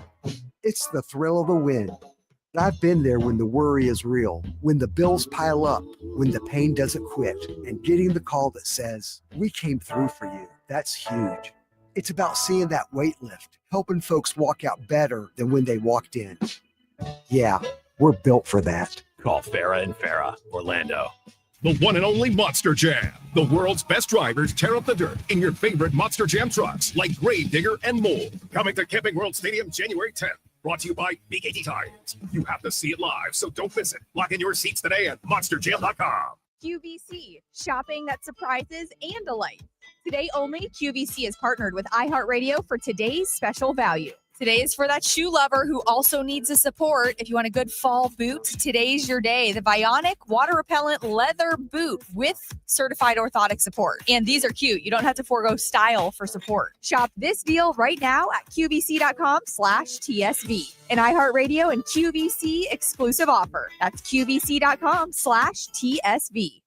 It's the thrill of a win. I've been there when the worry is real, when the bills pile up, when the pain doesn't quit, and getting the call that says, "We came through for you." That's huge. It's about seeing that weight lift, helping folks walk out better than when they walked in. Yeah, we're built for that. Call Farah and Farah, Orlando. The one and only Monster Jam. The world's best drivers tear up the dirt in your favorite Monster Jam trucks like Grave Digger and Mole. Coming to Camping World Stadium January 10th. Brought to you by BKT Tires. You have to see it live, so don't miss it. Lock in your seats today at monsterjam.com. QVC, shopping that surprises and delights. Today only, QVC is partnered with iHeartRadio for today's special value. Today is for that shoe lover who also needs a support. If you want a good fall boot, today's your day. The Bionic water repellent leather boot with certified orthotic support. And these are cute. You don't have to forego style for support. Shop this deal right now at QVC.com/TSV. An iHeartRadio and QVC exclusive offer. That's QVC.com/TSV.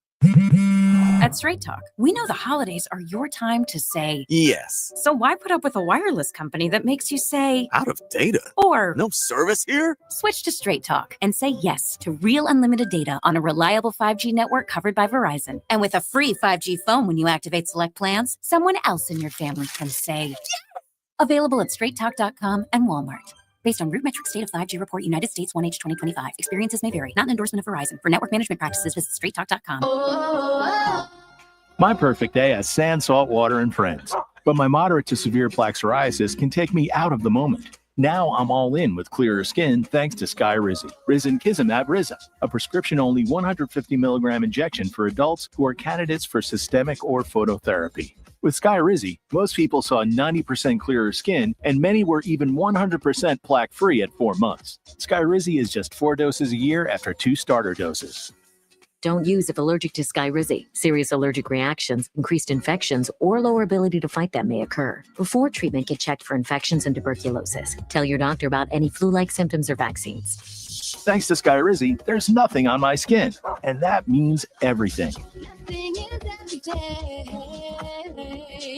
At Straight Talk, we know the holidays are your time to say yes. So why put up with a wireless company that makes you say Out of data? Or no service here? Switch to Straight Talk and say yes to real unlimited data on a reliable 5G network covered by Verizon. And with a free 5G phone when you activate select plans, someone else in your family can say yes. Available at straighttalk.com and Walmart. Based on RootMetrics State of 5G Report, United States 1H 2025. Experiences may vary. Not an endorsement of Verizon. For network management practices, visit straighttalk.com. My perfect day has sand, salt water, and friends. But my moderate to severe plaque psoriasis can take me out of the moment. Now I'm all in with clearer skin thanks to Skyrizi. Risankizumab Riza, a prescription-only 150 milligram injection for adults who are candidates for systemic or phototherapy. With Skyrizi, most people saw 90% clearer skin, and many were even 100% plaque-free at 4 months. Skyrizi is just 4 doses a year after 2 starter doses. Don't use if allergic to Skyrizi. Serious allergic reactions, increased infections, or lower ability to fight them may occur. Before treatment, get checked for infections and tuberculosis. Tell your doctor about any flu-like symptoms or vaccines. Thanks to Skyrizi, there's nothing on my skin, and that means everything.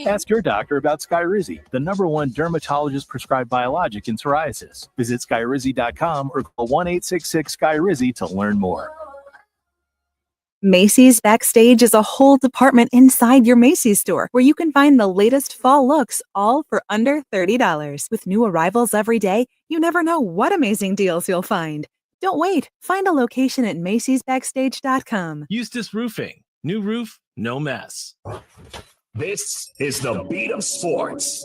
Ask your doctor about Skyrizi, the #1 dermatologist-prescribed biologic in psoriasis. Visit Skyrizi.com or call 1-866-SKYRIZI to learn more. Macy's Backstage is a whole department inside your Macy's store where you can find the latest fall looks all for under $30. With new arrivals every day, you never know what amazing deals you'll find. Don't wait. Find a location at Macy'sBackstage.com. Eustace Roofing. New roof, no mess. This is the beat of sports.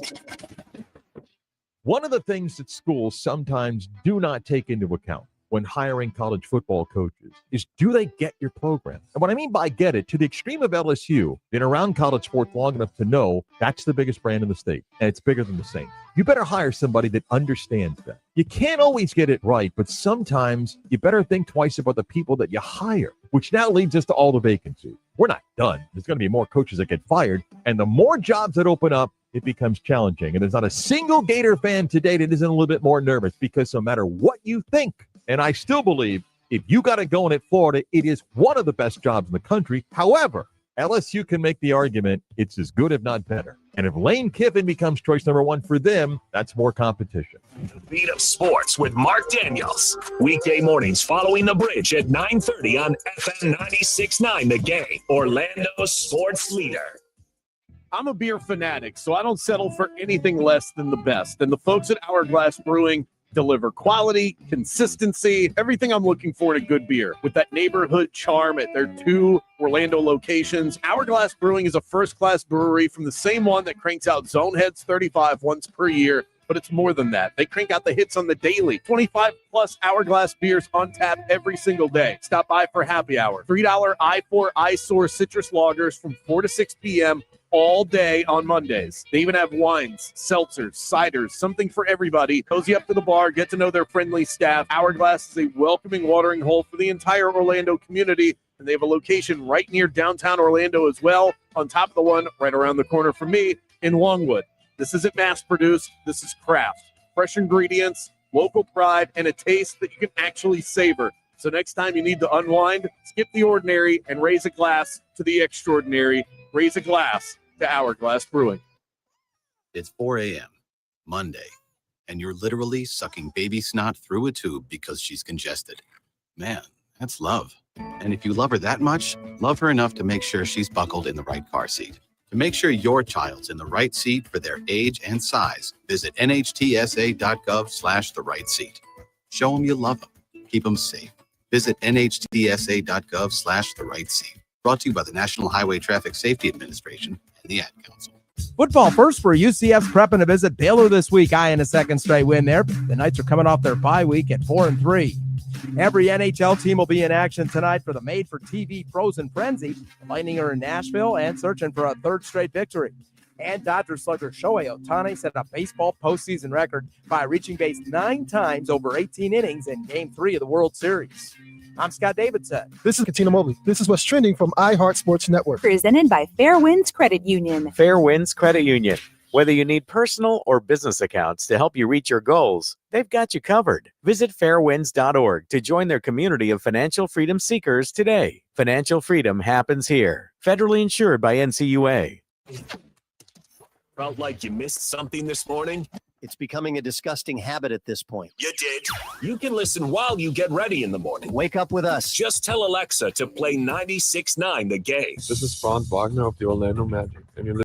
One of the things that schools sometimes do not take into account when hiring college football coaches is, do they get your program? And what I mean by get it, to the extreme of LSU, been around college sports long enough to know that's the biggest brand in the state, and it's bigger than the Saints. You better hire somebody that understands that. You can't always get it right, but sometimes you better think twice about the people that you hire, which now leads us to all the vacancies. We're not done. There's going to be more coaches that get fired, and the more jobs that open up, it becomes challenging. And there's not a single Gator fan today that isn't a little bit more nervous, because no matter what you think, and I still believe if you got it going at Florida, it is one of the best jobs in the country. However, LSU can make the argument it's as good, if not better. And if Lane Kiffin becomes choice #1 for them, that's more competition. The beat of sports with Mark Daniels. Weekday mornings following the bridge at 9:30 on FM 96.9 The Game, Orlando's sports leader. I'm a beer fanatic, so I don't settle for anything less than the best. And the folks at Hourglass Brewing deliver quality, consistency, everything I'm looking for in a good beer. With that neighborhood charm at their 2 Orlando locations, Hourglass Brewing is a first-class brewery from the same one that cranks out Zoneheads 35 once per year. But it's more than that. They crank out the hits on the daily. 25-plus Hourglass beers on tap every single day. Stop by for happy hour. $3 I4 Eyesore citrus lagers from 4 to 6 p.m. all day on Mondays. They even have wines, seltzers, ciders, something for everybody. Cozy up to the bar, get to know their friendly staff. Hourglass is a welcoming watering hole for the entire Orlando community, and they have a location right near downtown Orlando as well, on top of the one right around the corner from me in Longwood. This isn't mass-produced. This is craft. Fresh ingredients, local pride, and a taste that you can actually savor. So next time you need to unwind, skip the ordinary and raise a glass to the extraordinary. Raise a glass to Hourglass Brewing. It's 4 a.m., Monday, and you're literally sucking baby snot through a tube because she's congested. Man, that's love. And if you love her that much, love her enough to make sure she's buckled in the right car seat. To make sure your child's in the right seat for their age and size, visit nhtsa.gov/the right seat. Show them you love them. Keep them safe. Visit nhtsa.gov/the right seat. Brought to you by the National Highway Traffic Safety Administration and the Ad Council. Football first for UCF's prepping to visit Baylor this week, eyeing a second straight win there. The Knights are coming off their bye week at 4-3. Every NHL team will be in action tonight for the made-for-TV Frozen Frenzy. The Lightning are in Nashville and searching for a third straight victory. And Dodgers slugger Shohei Ohtani set a baseball postseason record by reaching base 9 times over 18 innings in Game 3 of the World Series. I'm Scott Davidson. This is Katina Mobley. This is what's trending from iHeart Sports Network. Presented by Fair Winds Credit Union. Fair Winds Credit Union. Whether you need personal or business accounts to help you reach your goals, they've got you covered. Visit fairwinds.org to join their community of financial freedom seekers today. Financial freedom happens here. Federally insured by NCUA. Felt like you missed something this morning? It's becoming a disgusting habit at this point. You did. You can listen while you get ready in the morning. Wake up with us. Just tell Alexa to play 96.9 The Game. This is Franz Wagner of the Orlando Magic, and you're